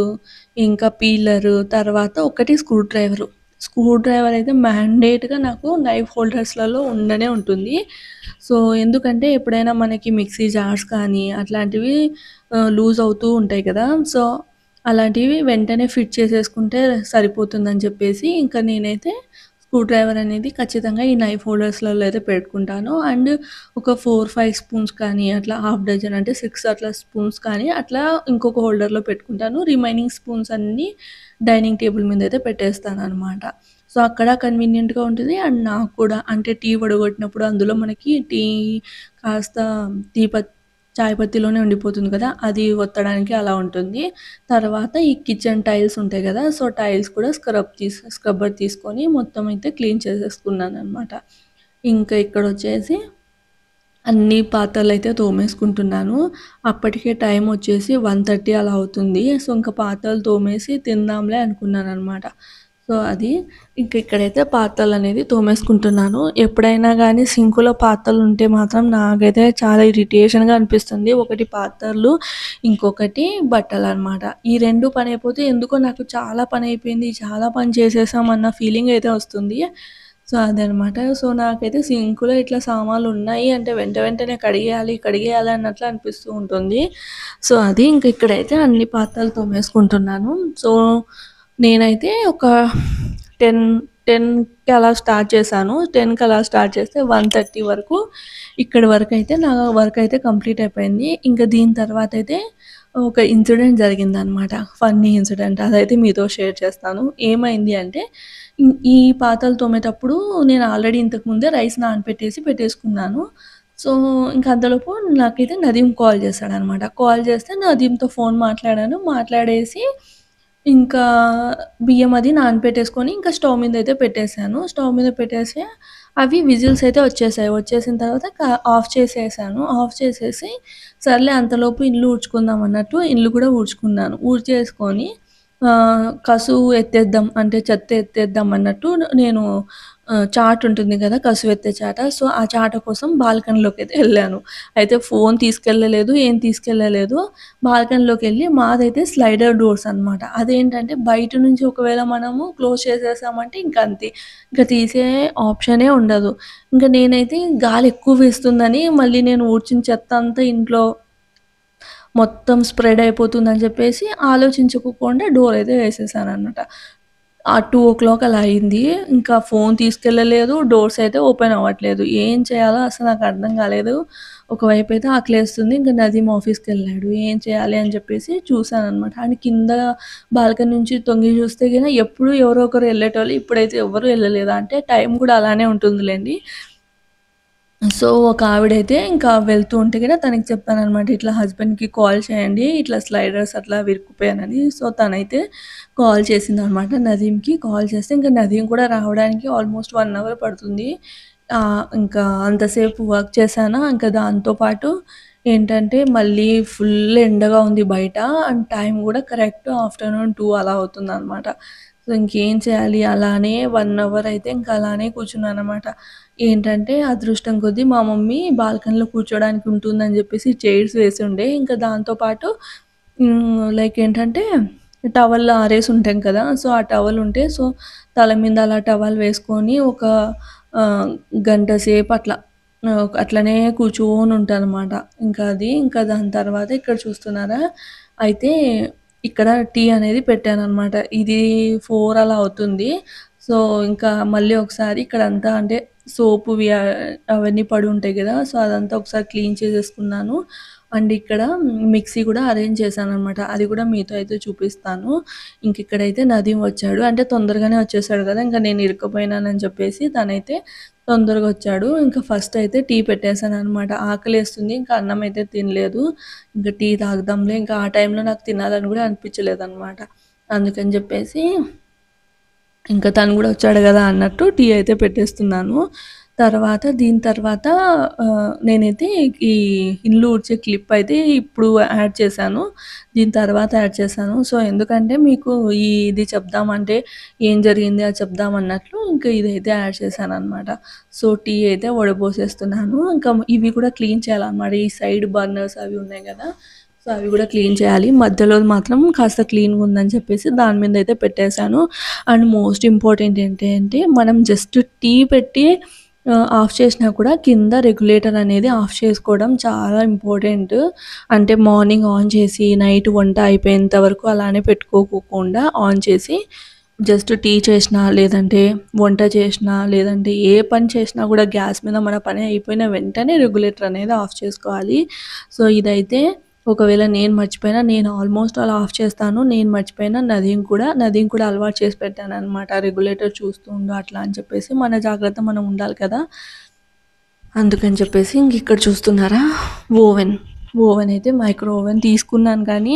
ఇంకా పీలరు, తర్వాత ఒకటి స్క్రూ డ్రైవరు. స్క్రూ డ్రైవర్ అయితే మ్యాండేట్‌గా నాకు నైఫ్ హోల్డర్స్‌లలో ఉండనే ఉంటుంది. సో, ఎందుకంటే ఎప్పుడైనా మనకి మిక్సీ జార్స్ కానీ అట్లాంటివి లూజ్ అవుతూ ఉంటాయి కదా! సో, అలాంటివి వెంటనే ఫిట్ చేసేసుకుంటే సరిపోతుందని చెప్పేసి ఇంకా నేనైతే స్క్రూ డ్రైవర్ అనేది ఖచ్చితంగా ఈ నైఫ్ హోల్డర్స్‌లలో అయితే పెట్టుకుంటాను. అండ్ ఒక 4, 5 స్పూన్స్ కానీ అట్లా హాఫ్ డజన్ అంటే 6 అట్లా స్పూన్స్ కానీ అట్లా ఇంకొక హోల్డర్‌లో పెట్టుకుంటాను. రిమైనింగ్ స్పూన్స్ అన్నీ డైనింగ్ టేబుల్ మీదయితే పెట్టేస్తాననమాట. సో, అక్కడ కన్వీనియంట్‌గా ఉంటది. అండ్ నాకు కూడా అంటే టీ వడగొట్టినప్పుడు అందులో మనకి టీ కాస్త టీ పత్ చాయ్ పత్తిలోనే ఉండిపోతుంది కదా! అది ఒత్తడానికి అలా ఉంటుంది. తర్వాత ఈ కిచెన్ టైల్స్ ఉంటాయి గదా! సో, టైల్స్ కూడా స్క్రబ్బర్ తీసుకొని మొత్తం అయితే క్లీన్ చేసేసుకున్నాననమాట. ఇంకా ఇక్కడొచ్చేసి అన్ని పాత్రలైతే తోమేసుకుంటున్నాను. అప్పటికే టైమొచ్చేసి 1:30 అలా అవుతుంది. సో, ఇంక పాత్రలు తోమేసి తిందాంలే అనుకున్నాననమాట. సో, అది ఇంక ఇక్కడైతే పాత్రలనేది తోమేసుకుంటున్నాను. ఎప్పుడైనా గానీ సింకులో పాత్రలుంటే మాత్రం నాకైతే చాలా ఇరిటేషన్‌గా అనిపిస్తుంది. ఒకటి పాత్రలు, ఇంకొకటి బట్టలనమాట. ఈ 2 పనైపోతే ఎందుకో నాకు చాలా పనైపోయింది, చాలా పని చేసేసామన్న ఫీలింగయితే వస్తుంది. సో, అదనమాట. సో, నాకైతే సింక్‌లో ఇట్లా సామాన్లున్నాయి అంటే వెంటనే కడిగేయాలి అన్నట్లు అనిపిస్తూ ఉంటుంది. సో, అది ఇంక ఇక్కడైతే అన్ని పాత్రలు తోమేసుకుంటున్నాను. సో, నేనైతే ఒక 10, 10కి అలా స్టార్ట్ చేశాను. 10కి అలా స్టార్ట్ చేస్తే 1:30 వరకు ఇక్కడి వరకైతే నా వర్కయితే కంప్లీట్ అయిపోయింది. ఇంక దీని తర్వాతయితే ఒక ఇన్సిడెంట్ జరిగిందనమాట. Funny incident. అదైతే మీతో షేర్ చేస్తాను. ఏమైంది అంటే ఈ పాత్రలు తోమేటప్పుడు నేను ఆల్రెడీ ఇంతకు ముందే రైస్ నానపెట్టేసి పెట్టేసుకున్నాను. సో, ఇంక అంతలోపు నాకైతే నదీమ్ కాల్ చేశాడనమాట. కాల్ చేస్తే నదీమ్‌తో ఫోన్ మాట్లాడాను. మాట్లాడేసి ఇంకా బియ్యం అది నానపెట్టేసుకొని ఇంకా స్టవ్ మీదయితే పెట్టేసాను. స్టవ్ మీద పెట్టేసి అవి విజిల్స్ అయితే వచ్చేసాయి. వచ్చేసిన తర్వాత ఆఫ్ చేసేసాను. ఆఫ్ చేసేసి సర్లే అంతలోపు ఇల్లు ఊడ్చుకుందాం అన్నట్టు ఇల్లు కూడా ఊడ్చుకున్నాను. ఊడ్చేసుకొని కసువు ఎత్తేద్దాం అంటే చెత్త ఎత్తేద్దాం అన్నట్టు నేను చాట ఉంటుంది కదా! కసువెత్తే చాట. సో, ఆ చాట కోసం బాల్కనీలోకైతే ఎళ్ళాను. అయితే ఫోను తీసుకెళ్ళలేదు, ఏం తీసుకెళ్ళలేదు. బాల్కనీలోకెళ్ళి మాదైతే స్లైడర్ డోర్స్ అనమాట. అదేంటంటే బయట నుంచి ఒకవేళ మనము క్లోజ్ చేసేసామంటే ఇంక అంతే. ఇంక తీసే ఆప్షనే ఉండదు. ఇంక నేనైతే గాలి ఎక్కువ వీస్తుందని మళ్ళీ నేను ఊడ్చిన చెత్త అంతా ఇంట్లో మొత్తం స్ప్రెడ్ అయిపోతుందని చెప్పేసి ఆలోచించకోకుండా డోర్ అయితే వేసేసాననమాట. 2:00 అలా అయింది. ఇంకా ఫోను తీసుకెళ్ళలేదు. డోర్స్ అయితే ఓపెన్ అవ్వట్లేదు. ఏం చేయాలో అసలు నాకు అర్థం కాలేదు. ఒకవైపయితే ఆకలేస్తుంది. ఇంక నదీమ్ ఆఫీస్‌కెళ్ళాడు. ఏం చేయాలి అని చెప్పేసి చూసాననమాట. అండ్ కింద బాల్కనీ నుంచి తొంగి చూస్తే గిన ఎప్పుడు ఎవరో ఒకరు ఎళ్ళేటోళ్ళు. ఇప్పుడైతే ఎవ్వరు ఎళ్ళలేదు. అంటే టైం కూడా అలానే ఉంటుందిలెండి. సో, ఒక ఆవిడైతే ఇంకా వెళ్తూ ఉంటే గిన తనకి చెప్పాననమాట. ఇట్లా హస్బెండ్‌కి కాల్ చేయండి. ఇట్లా స్లైడర్స్ అట్లా విరుక్కుపోయానని. సో, తనైతే కాల్ చేసిందనమాట నదీమ్‌కి. కాల్ చేస్తే ఇంక నదీమ్ కూడా రావడానికి ఆల్మోస్ట్ 1 అవర్ పడుతుంది. ఇంకా అంతసేపు వర్క్ చేశానా, ఇంకా దాంతో పాటు ఏంటంటే మళ్ళీ ఫుల్ ఎండగా ఉంది బయట. అండ్ టైం గూడా కరెక్ట్ ఆఫ్టర్‌నూన్ 2 అలా అవుతుందనమాట. సో, ఇంకేం చేయాలి అలానే 1 అవర్ అయితే ఇంకా అలానే కూర్చున్నాననమాట. ఏంటంటే అదృష్టం కొద్దీ మా మమ్మీ బాల్కనీలో కూర్చోడానికి ఉంటుందని జెప్పేసి చైర్స్ వేసుండే. ఇంకా దాంతో పాటు లైక్ ఏంటంటే టవల్ ఆరేసుంటాం కదా! సో, ఆ టవల్ ఉంటే సో, తల మీద అలా టవల్ వేసుకొని ఒక గంట సేపు అట్లా అట్లనే కూర్చొనుంటాననమాట. ఇంకా అది ఇంకా దాని తర్వాత ఇక్కడ చూస్తున్నారా? అయితే ఇక్కడ టీ అనేది పెట్టాననమాట. ఇది 4 అలా అవుతుంది. సో, ఇంకా మళ్ళీ ఒకసారి ఇక్కడంతా అంటే సోపువి అవన్నీ పడుంటాయి గదా! సో, అదంతా ఒకసారి క్లీన్ చేసేసుకున్నాను. అండ్ ఇక్కడ మిక్సీ కూడా అరేంజ్ చేశాననమాట. అది కూడా మీతో అయితే చూపిస్తాను. ఇక్కడైతే నదీమ్ వచ్చాడు. అంటే తొందరగానే వచ్చేసాడు కదా! ఇంక నేను ఇరుక్కుపోయినానని చెప్పేసి తనైతే తొందరగా వచ్చాడు. ఇంకా ఫస్ట్ అయితే టీ పెట్టేసాననమాట. ఆకలేస్తుంది. ఇంకా అన్నం అయితే తినలేదు. ఇంక టీ తాగుదాంలే, ఇంకా ఆ టైంలో నాకు తినాలని కూడా అనిపించలేదనమాట. అందుకని చెప్పేసి ఇంకా తను కూడా వచ్చాడు కదా అన్నట్టు టీ అయితే పెట్టేస్తున్నాను. దీని తర్వాత నేనైతే ఈ ఇల్లు ఊడ్చే క్లిప్ అయితే ఇప్పుడు యాడ్ చేశాను. దీని తర్వాత యాడ్ చేశాను. సో, ఎందుకంటే మీకు ఇది చెప్దామంటే ఏం జరిగింది అది చెప్దామన్నట్లు ఇంకా ఇదైతే యాడ్ చేశాననమాట. సో, టీ అయితే వడబోసేస్తున్నాను. ఇంకా ఇవి కూడా క్లీన్ చేయాలన్నమాట. ఈ సైడ్ బర్నర్స్ అవి ఉన్నాయి కదా! సో, అవి కూడా క్లీన్ చేయాలి. మధ్యలోది మాత్రం కాస్త క్లీన్‌గా ఉందని చెప్పేసి దాని మీద అయితే పెట్టేశాను. అండ్ మోస్ట్ ఇంపార్టెంట్ ఏంటి అంటే మనం జస్ట్ టీ పెట్టి ఆఫ్ చేసినా కూడా కింద రెగ్యులేటర్ అనేది ఆఫ్ చేసుకోవడం చాలా ఇంపార్టెంట్. అంటే మార్నింగ్ ఆన్ చేసి నైట్ వంట అయిపోయేంత వరకు అలానే పెట్టుకోకుండా ఆన్ చేసి జస్ట్ టీ చేసినా, లేదంటే వంట చేసినా, లేదంటే ఏ పని చేసినా కూడా గ్యాస్ మీద మన పని అయిపోయిన వెంటనే రెగ్యులేటర్ అనేది ఆఫ్ చేసుకోవాలి. సో, ఇదైతే ఒకవేళ నేను మర్చిపోయినా, నేను ఆల్మోస్ట్ అలా ఆఫ్ చేస్తాను. నేను మర్చిపోయినా నదీమ్ కూడా అలవాటు చేసి పెట్టాననమాట. రెగ్యులేటర్ చూస్తూ ఉండు అట్లా అని చెప్పేసి. మన జాగ్రత్త మనం ఉండాలి కదా! అందుకని చెప్పేసి ఇక్కడ చూస్తున్నారా ఓవెన్ అయితే మైక్రో ఓవెన్ తీసుకున్నాను, కానీ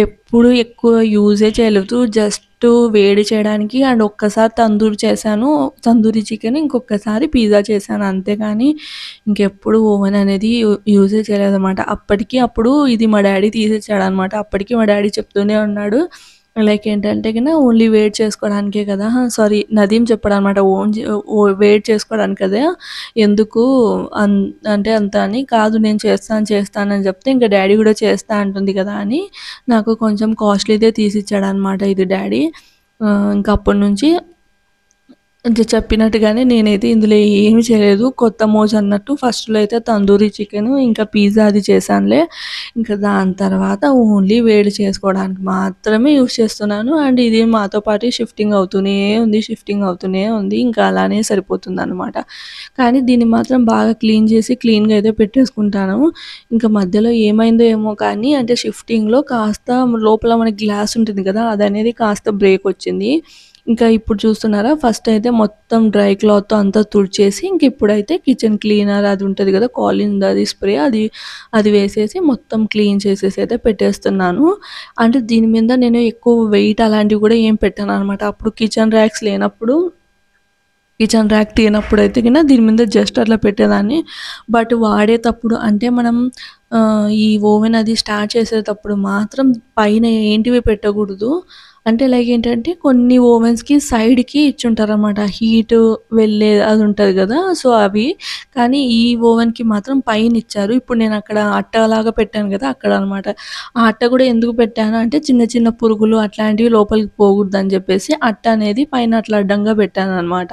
ఎప్పుడు ఎక్కువ యూజే చేయలేదు. జస్ట్ వేడి చేయడానికి అండ్ ఒక్కసారి తందూరి చికెన్, ఇంకొకసారి పిజ్జా చేశాను అంతే. కానీ ఇంకెప్పుడు ఓవెన్ అనేది యూజే చేయలేదనమాట. అప్పుడు ఇది మా డ్యాడీ తీసిచ్చాడనమాట. అప్పటికి మా డ్యాడీ చెప్తూనే ఉన్నాడు, లైక్ ఏంటంటే ఓన్లీ వేడి చేసుకోవడానికే కదా, సారీ నదీమ్ చెప్పాడనమాట. వేడి చేసుకోవడానికి కదా, ఎందుకు అన్ అంటే అంత అని. కాదు, నేను చేస్తానని చెప్తే ఇంకా డ్యాడీ కూడా చేస్తా అంటుంది కదా అని నాకు కొంచెం కాస్ట్లీదే తీసిచ్చాడనమాట ఇది డ్యాడీ. ఇంకా అప్పటి నుంచి చెప్పినట్టుగానే నేనైతే ఇందులో ఏమి చేయలేదు. కొత్త మోజు అన్నట్టు ఫస్ట్‌లో అయితే తందూరి చికెను, ఇంకా పిజ్జా అది చేశానులే. ఇంకా దాని తర్వాత ఓన్లీ వేడి చేసుకోవడానికి మాత్రమే యూజ్ చేస్తున్నాను. అండ్ ఇది మాతో పాటు షిఫ్టింగ్ అవుతూనే ఉంది. ఇంకా అలానే సరిపోతుందనమాట. కానీ దీన్ని మాత్రం బాగా క్లీన్ చేసి క్లీన్‌గా అయితే పెట్టేసుకుంటాను. ఇంకా మధ్యలో ఏమైందో ఏమో కానీ, అంటే షిఫ్టింగ్‌లో కాస్త లోపల మనకి గ్లాస్ ఉంటుంది కదా, అదనేది కాస్త బ్రేక్ వచ్చింది. ఇంకా ఇప్పుడు చూస్తున్నారా, ఫస్ట్ అయితే మొత్తం డ్రై క్లాత్‌తో అంతా తుడిచేసి, ఇప్పుడైతే కిచెన్ క్లీనర్ అది ఉంటది కదా, కాలిన్‌ది స్ప్రే అది వేసేసి మొత్తం క్లీన్ చేసేసి అయితే పెట్టేస్తున్నాను. అంటే దీని మీద నేను ఎక్కువ వెయిట్ అలాంటివి కూడా ఏం పెట్టననమాట. అప్పుడు కిచెన్ ర్యాక్ తీయనప్పుడైతే దీని మీద జస్ట్ అట్లా పెట్టేదాన్ని. బట్ వాడేటప్పుడు అంటే మనం ఈ ఓవెన్ అది స్టార్ట్ చేసేటప్పుడు మాత్రం పైన ఏంటివి పెట్టకూడదు. అంటే లైక్ ఏంటంటే కొన్ని ఓవెన్స్‌కి సైడ్‌కి ఇచ్చుంటారనమాట. హీటు వెళ్ళే అది ఉంటది కదా! సో, అవి. కానీ ఈ ఓవెన్‌కి మాత్రం పైన ఇచ్చారు. ఇప్పుడు నేను అక్కడ అట్టలాగా పెట్టాను కదా, అక్కడ అనమాట. ఆ అట్ట కూడా ఎందుకు పెట్టాను అంటే చిన్న చిన్న పురుగులు అట్లాంటివి లోపలికి పోకూడదని చెప్పేసి అట్ట అనేది పైన అట్లా అడ్డంగా పెట్టాననమాట.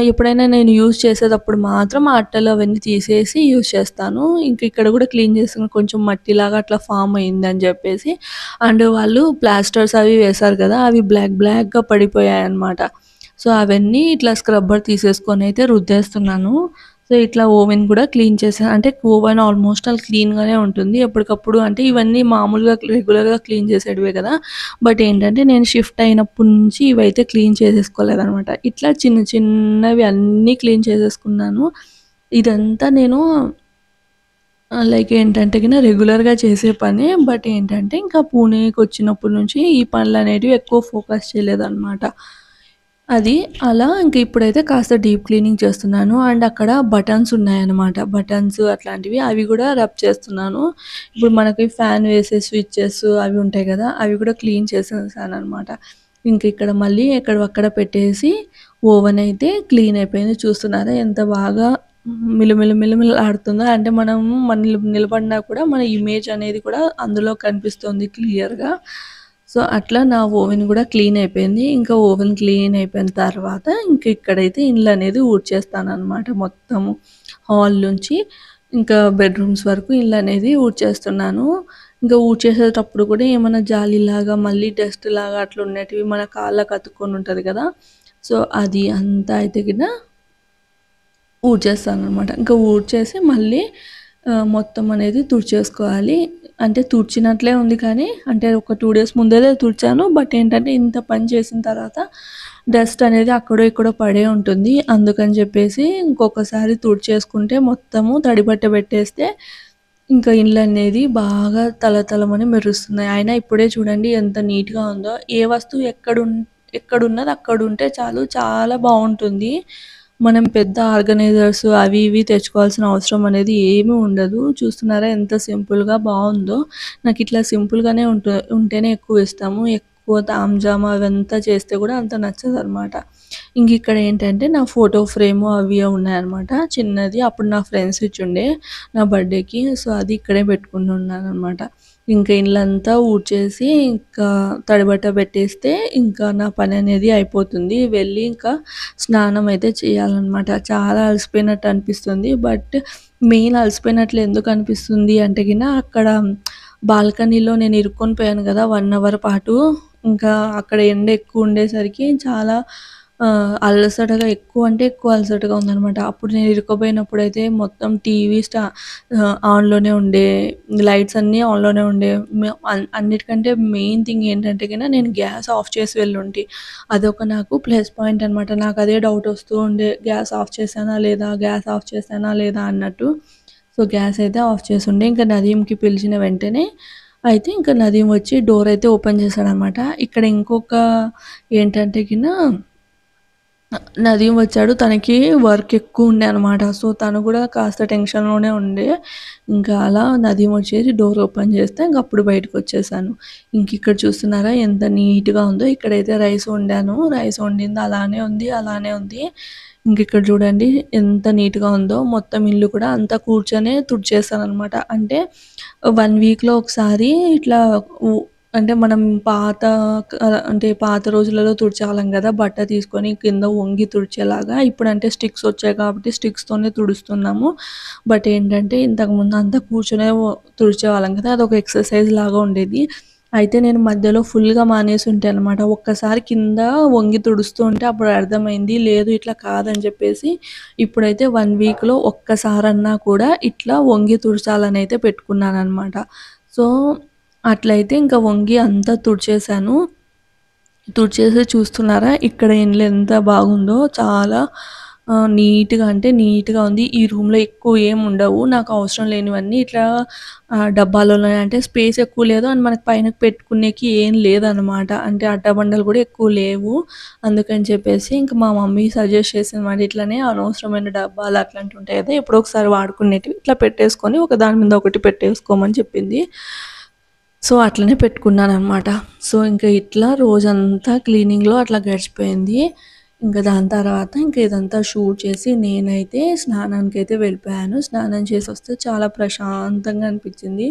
ఎప్పుడైనా నేను యూజ్ చేసేటప్పుడు మాత్రం ఆ అట్టలు అవన్నీ తీసేసి యూజ్ చేస్తాను. ఇక్కడ కూడా క్లీన్ చేసాను. కొంచెం మట్టిలాగా అట్లా ఫామ్ అయిందని చెప్పేసి. అండ్ వాళ్ళు ప్లాస్టర్స్ అవి వేశారు కదా, అవి బ్లాక్‌గా పడిపోయాయన్నమాట. సో, అవన్నీ ఇట్లా స్క్రబ్బర్ తీసేసుకొని అయితే రుద్దేస్తున్నాను. సో, ఇట్లా ఓవెన్ కూడా క్లీన్ చేశా. అంటే ఓవెన్ ఆల్మోస్ట్ క్లీన్‌గానే ఉంటుంది. ఎప్పటికప్పుడు అంటే ఇవన్నీ మామూలుగా రెగ్యులర్‌గా క్లీన్ చేసేటివే కదా! బట్ ఏంటంటే నేను షిఫ్ట్ అయినప్పటి నుంచి ఇవైతే క్లీన్ చేసేసుకోలేదనమాట. ఇట్లా చిన్న చిన్నవి అన్నీ క్లీన్ చేసేసుకున్నాను. ఇదంతా నేను లైక్ ఏంటంటే రెగ్యులర్‌గా చేసే పనే. బట్ ఏంటంటే ఇంకా పూణేకొచ్చినప్పటి నుంచి ఈ పనులనేటివి ఎక్కువ ఫోకస్ చేయలేదనమాట. అది అలా ఇప్పుడైతే కాస్త డీప్ క్లీనింగ్ చేస్తున్నాను. అండ్ అక్కడ బటన్స్ ఉన్నాయన్నమాట. బటన్స్ అట్లాంటివి అవి కూడా రబ్ చేస్తున్నాను. ఇప్పుడు మనకి ఫ్యాన్ వేసే స్విచెస్ అవి ఉంటాయి కదా, అవి కూడా క్లీన్ చేసేసాననమాట. ఇక్కడ మళ్ళీ ఎక్కడివక్కడ పెట్టేసి ఓవెన్ అయితే క్లీన్ అయిపోయింది. చూస్తున్నారా ఎంత బాగా మిలమిలలాడుతుందో. అంటే మనం నిలబడినా కూడా మన ఇమేజ్ అనేది కూడా అందులో కనిపిస్తుంది క్లియర్‌గా. సో, అట్లా నా ఓవెన్ కూడా క్లీన్ అయిపోయింది. ఇంకా ఓవెన్ క్లీన్ అయిపోయిన తర్వాత ఇక్కడైతే ఇల్లనేది ఊడ్చేస్తాననమాట మొత్తము. హాల్ నుంచి ఇంకా బెడ్‌రూమ్స్ వరకు ఇల్లనేది ఊడ్చేస్తున్నాను. ఇంకా ఊడ్చేసేటప్పుడు కూడా ఏమన్నా జాలీలాగా, మళ్ళీ డస్ట్‌లాగా అట్లా ఉన్నటివి మన కాళ్ళకి అతుక్కొని ఉంటది కదా! సో, అది అంతా అయితే ఊడ్చేస్తాననమాట. ఇంకా ఊడ్చేసి మళ్ళీ మొత్తం అనేది తుడిచేసుకోవాలి. అంటే తుడిచినట్లే ఉంది కానీ, అంటే ఒక 2 డేస్ ముందరే తుడిచాను. బట్ ఏంటంటే ఇంత పని చేసిన తర్వాత డస్ట్ అనేది అక్కడో ఇక్కడో పడే ఉంటుంది. అందుకని చెప్పేసి ఇంకొకసారి తుడిచేసుకుంటే మొత్తము తడి బట్ట పెట్టేస్తే ఇంకా ఇల్లనేది బాగా తళతళమని మెరుస్తున్నాయి. అయినా ఇప్పుడే చూడండి ఎంత నీట్‌గా ఉందో. ఏ వస్తువు ఎక్కడున్నది అక్కడుంటే చాలు చాలా బావుంటుంది. మనం పెద్ద ఆర్గనైజర్స్ అవి ఇవి తెచ్చుకోవాల్సిన అవసరం అనేది ఏమీ ఉండదు. చూస్తున్నారా ఎంత సింపుల్‌గా బావుందో. నాకిట్లా సింపుల్‌గానే ఉంటేనే ఎక్కువ ఇష్టము. ఎక్కువ తాంజామ్ అవంతా చేస్తే కూడా అంత నచ్చదనమాట. ఇంకిక్కడ ఏంటంటే నా ఫోటో ఫ్రేము అవి ఉన్నాయన్నమాట చిన్నది. అప్పుడు నా ఫ్రెండ్స్ ఇచ్చుండే నా బర్త్‌డేకి. సో, అది ఇక్కడే పెట్టుకునున్నాననమాట. ఇంక ఇల్లంతా ఊడ్చేసి ఇంకా తడిబట్ట పెట్టేస్తే ఇంకా నా పననేది అయిపోతుంది. వెళ్ళి ఇంకా స్నానం అయితే చేయాలనమాట. చాలా అలసిపోయినట్టు అనిపిస్తుంది. బట్ మెయిన్ అలసిపోయినట్లు ఎందుకు అనిపిస్తుంది అంటే అక్కడ బాల్కనీలో నేను ఇరుక్కొని పోయాను కదా! 1 అవర్ పాటు. ఇంకా అక్కడ ఎండ ఎక్కువ ఉండేసరికి చాలా అలసటగా ఎక్కువ అంటే ఎక్కువ అలసటగా ఉందనమాట. అప్పుడు నేను ఇరుక్కుపోయినప్పుడైతే మొత్తం టీవీ ఆన్‌లోనే ఉండే, లైట్స్ అన్నీ ఆన్‌లోనే ఉండే. అన్నిటికంటే మెయిన్ థింగ్ ఏంటంటే నేను గ్యాస్ ఆఫ్ చేసి వెళ్ళుంటి. అదొక నాకు ప్లస్ పాయింట్ అనమాట. నాకదే డౌట్ వస్తూ ఉండే. గ్యాస్ ఆఫ్ చేశానా లేదా? గ్యాస్ ఆఫ్ చేశానా లేదా? అన్నట్టు. సో, గ్యాస్ అయితే ఆఫ్ చేసుండే. ఇంకా నదీంకి పిలిచిన వెంటనే అయితే ఇంకా నదీం వచ్చి డోర్ అయితే ఓపెన్ చేశాడనమాట. ఇక్కడ ఇంకొక ఏంటంటే నదీం వచ్చాడు. తనకి వర్క్ ఎక్కువుండే అనమాట. సో, తను గూడా కాస్త టెన్షన్‌లోనే ఉండే. ఇంకా అలా నదీం వచ్చేసి డోర్ ఓపెన్ చేస్తే ఇంకప్పుడు బయటకొచ్చేసాను. ఇంకిక్కడ చూస్తున్నారా ఎంత నీట్‌గా ఉందో. ఇక్కడైతే రైస్ వండాను. రైస్ వండింది అలానే ఉంది, అలానే ఉంది. ఇంకిక్కడ చూడండి ఎంత నీట్‌గా ఉందో. మొత్తం ఇల్లు కూడా అంతా కూర్చొనే తుడిచేసాననమాట. అంటే 1 వీక్‌లో ఒకసారి ఇట్లా ఉ అంటే మనం అంటే పాత రోజులలో తుడిచేవాళ్ళం గదా! బట్ట తీసుకొని కింద వంగి తుడిచేలాగా. ఇప్పుడంటే స్టిక్స్ వచ్చాయి కాబట్టి స్టిక్స్‌తోనే తుడుస్తున్నాము. బట్ ఏంటంటే ఇంతకుముందు అంతా కూర్చొనే తుడిచేవాళ్ళం కదా! అదొక ఎక్సర్‌సైజ్ లాగా ఉండేది. అయితే నేను మధ్యలో ఫుల్‌గా మానేసుంటే అనమాట. ఒక్కసారి కింద వంగి తుడుస్తూ ఉంటే అప్పుడు అర్థమైంది. లేదు ఇట్లా కాదని చెప్పేసి ఇప్పుడైతే 1 వీక్‌లో ఒక్కసారన్నా కూడా ఇట్లా వంగి తుడచాలనైతే పెట్టుకున్నాననమాట. సో, అట్లయితే ఇంకా వంగి అంతా తుడిచేసాను. తుడిచేసి చూస్తున్నారా? ఇక్కడ ఇల్లు ఎంత బాగుందో. చాలా నీట్‌గా అంటే నీట్‌గా ఉంది. ఈ రూమ్‌లో ఎక్కువ ఏముండవు. నాకు అవసరం లేనివన్నీ ఇట్లా డబ్బాలోనే అంటే స్పేస్ ఎక్కువ లేదు. అండ్ మనకి పైన పెట్టుకునేకి ఏం లేదనమాట. అంటే అట్టబండలు కూడా ఎక్కువ లేవు. అందుకని చెప్పేసి ఇంక మా మమ్మీ సజెస్ట్ చేసిందన్నమాట. ఇట్లనే అనవసరమైన డబ్బాలు అట్లాంటివి ఉంటాయి కదా! ఎప్పుడో ఒకసారి వాడుకునేటివి ఇట్లా పెట్టేసుకొని ఒక దాని మీద ఒకటి పెట్టేసుకోమని చెప్పింది. సో, అట్లనే పెట్టుకున్నాననమాట. సో, ఇంక ఇట్లా రోజంతా క్లీనింగ్‌లో అట్లా గడిచిపోయింది. ఇంక దాని తర్వాత ఇంక ఇదంతా షూట్ చేసి నేనైతే స్నానానికైతే వెళ్ళిపోయాను. స్నానం చేసొస్తే చాలా ప్రశాంతంగా అనిపిచ్చింది.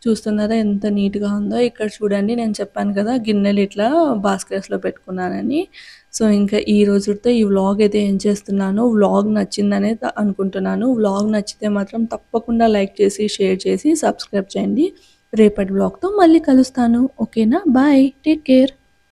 చూస్తున్నారా ఎంత నీట్‌గా ఉందో. ఇక్కడ చూడండి నేను చెప్పాను కదా! గిన్నెలు ఇట్లా బాస్కెట్స్‌లో పెట్టుకున్నానని. సో, ఇంకా ఈ రోజుటితో ఈ వ్లాగ్ అయితే ఎండ్ చేస్తున్నాను. వ్లాగ్ నచ్చిందనే అనుకుంటున్నాను. వ్లాగ్ నచ్చితే మాత్రం తప్పకుండా లైక్ చేసి, షేర్ చేసి, సబ్స్క్రైబ్ చేయండి. రేపటి వ్లాగ్‌తో మళ్ళీ కలుస్తాను. ఓకేనా? బాయ్. Take care.